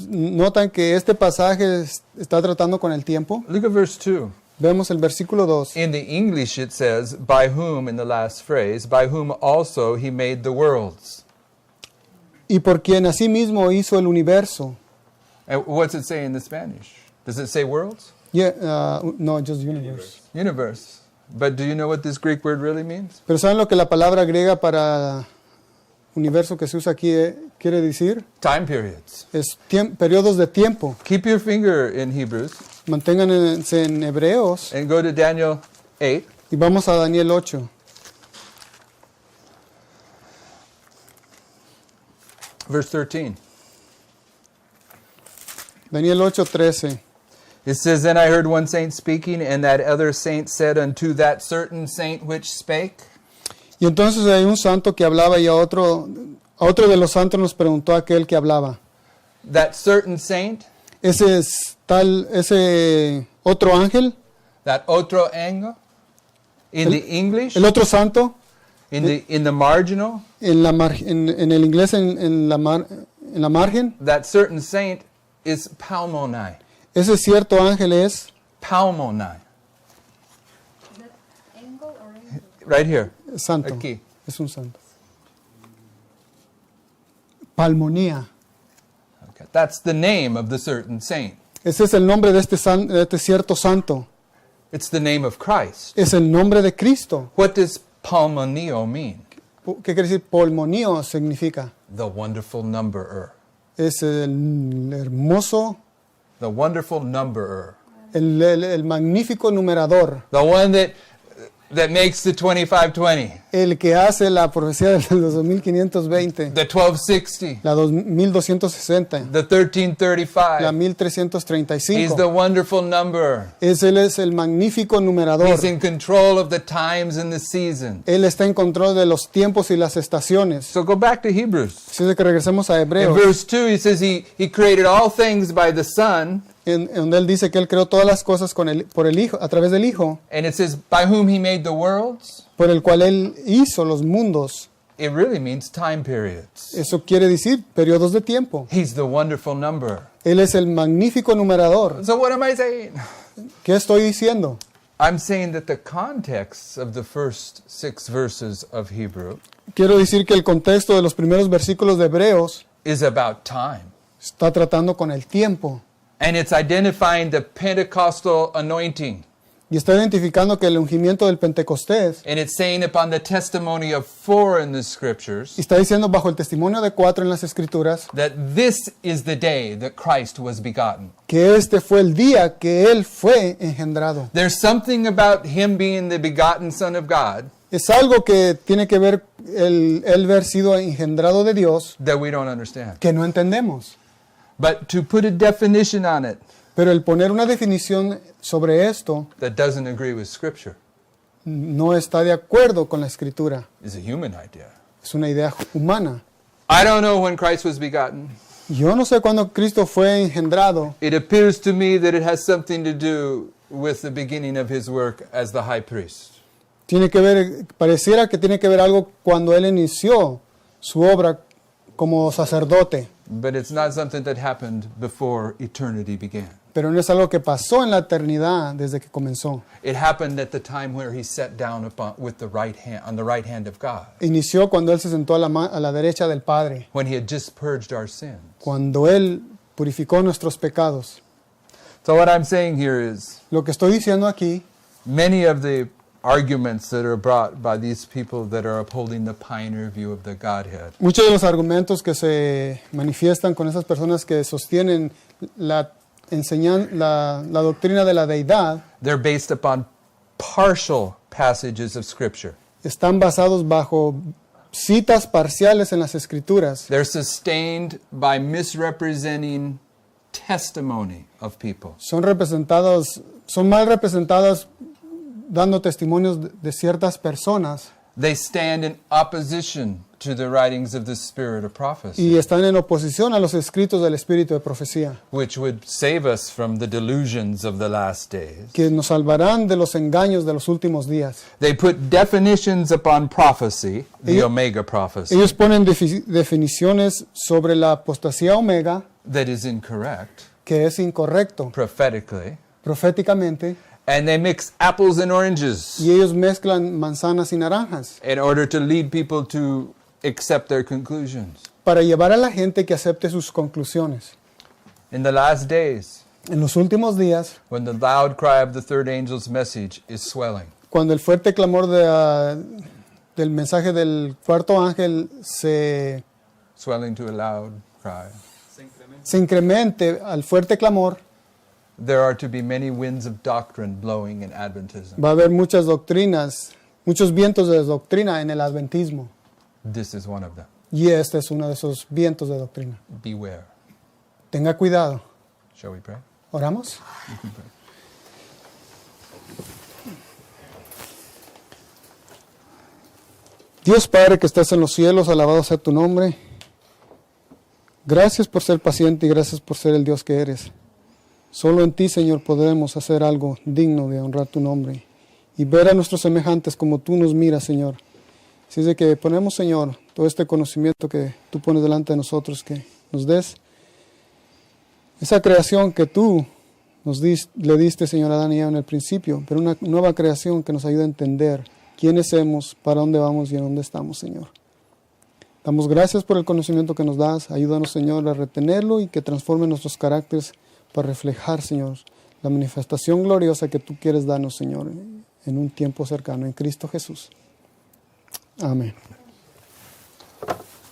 notan que este pasaje está tratando con el tiempo. Look at verse 2. Vemos el versículo 2. In the English it says, by whom, in the last phrase, by whom also he made the worlds. Y por quien asimismo hizo el universo. And what's it say in the Spanish? Does it say worlds? Yeah, no, just universe. Universe. But do you know what this Greek word really means? Pero ¿saben lo que la palabra griega para universo que se usa aquí quiere decir? Time periods. Es periodos de tiempo. Keep your finger in Hebrews Manténganse en Hebreos and go to Daniel 8. y vamos a Daniel 8. Verse 13. Daniel 8:13. It says, Then I heard one saint speaking, and that other saint said unto that certain saint which spake. Y entonces hay un santo que hablaba y a otro de los santos nos preguntó a aquel que hablaba. That certain saint, Ese otro ángel, that otro angel, in the English, el otro santo, in the marginal, en el inglés en la margen, that certain saint is Palmoni. ese cierto ángel es Palmoni. Is that angle or angle? Right here. santo. Aquí. Es un santo. Palmonía. Okay. That's the name of the certain saint. Ese es el nombre de este cierto santo. It's the name of Christ. Es el nombre de Cristo. What does palmonio mean? ¿Qué quiere decir polmonio? Significa. The wonderful numberer. Es el hermoso, The wonderful numberer. el magnífico numerador. The one that makes the 2520. El que hace la profecía de los 2520. The 1260. La 2260. The 1335. La He's 1335. the wonderful numberer. Él es el magnífico numerador. He's in control of the times and the seasons. Él está en control de los tiempos y las estaciones. So go back to Hebrews. Así de que regresemos a In Hebreos, verse 2, he says he created all things by the Son. en donde él dice que él creó todas las cosas por el Hijo, a través del Hijo, And it says, by whom he made the worlds. por el cual él hizo los mundos. It really means time periods. Eso quiere decir periodos de tiempo. He's the wonderful numberer. Él es el magnífico numerador. So what am I saying? ¿Qué estoy diciendo? I'm saying that the context of the first 6 verses of Hebrew Quiero decir que el contexto de los primeros versículos de Hebreos is about time. está tratando con el tiempo And it's identifying the Pentecostal anointing. y está identificando que el ungimiento del Pentecostés, And it's saying upon the testimony of 4 in the scriptures y está diciendo bajo el testimonio de 4 en las Escrituras, that this is the day that Christ was begotten. que este fue el día que él fue engendrado. There's something about him being the begotten Son of God Es algo que tiene que ver el haber sido engendrado de Dios that we don't understand. que no entendemos. But to put a definition on it Pero el poner una definición sobre esto that doesn't agree with Scripture no está de acuerdo con la Escritura. is a human idea. Es una idea humana. I don't know when Christ was begotten. Yo no sé cuándo Cristo fue engendrado. It appears to me that it has something to do with the beginning of his work as the high priest. Pareciera que tiene que ver algo cuando él inició su obra como sacerdote. But it's not something that happened before eternity began. Pero no es algo que pasó en la eternidad desde que comenzó. It happened at the time where he sat down with the right hand, on the right hand of God, Inició cuando él se sentó a la derecha del Padre, when he had just purged our sins. cuando él purificó nuestros pecados. So what I'm saying here is, Lo que estoy diciendo aquí, many of the arguments that are brought by these people that are upholding the pioneer view of the Godhead muchos de los argumentos que se manifiestan con esas personas que sostienen la la doctrina de la deidad they're based upon partial passages of Scripture. están basados bajo citas parciales en las Escrituras. They're sustained by misrepresenting testimony of people. Son mal representadas dando testimonios de ciertas personas They stand in opposition to the writings of the Spirit of prophecy, y están en oposición a los escritos del Espíritu de Profecía, which would save us from the delusions of the last days. que nos salvarán de los engaños de los últimos días. They put definitions upon prophecy, the Ellos- Omega prophecy, Ellos ponen definiciones sobre la apostasía omega, that is incorrect que es incorrecto prophetically, proféticamente, and they mix apples and oranges y ellos mezclan manzanas y naranjas in order to lead people to accept their conclusions. para llevar a la gente que acepte sus conclusiones. In the last days, En los últimos días, when the loud cry of the third angel's message is swelling, cuando el fuerte clamor del mensaje del cuarto ángel se swelling to a loud cry, incremente al fuerte clamor, there are to be many winds of doctrine blowing in Adventism. va a haber muchas doctrinas, muchos vientos de doctrina en el adventismo. This is one of them. Y este es uno de esos vientos de doctrina. Beware. Tenga cuidado. Shall we pray? ¿Oramos? Dios Padre que estás en los cielos, alabado sea tu nombre. Gracias por ser paciente y gracias por ser el Dios que eres. Solo en ti, Señor, podremos hacer algo digno de honrar tu nombre y ver a nuestros semejantes como tú nos miras, Señor. Así es de que ponemos, Señor, todo este conocimiento que tú pones delante de nosotros, que nos des esa creación que tú le diste, Señor, a Adán y Eva en el principio, pero una nueva creación que nos ayude a entender quiénes somos, para dónde vamos y en dónde estamos, Señor. Damos gracias por el conocimiento que nos das. Ayúdanos, Señor, a retenerlo y que transforme nuestros caracteres para reflejar, Señor, la manifestación gloriosa que tú quieres darnos, Señor, en un tiempo cercano, en Cristo Jesús. Amén.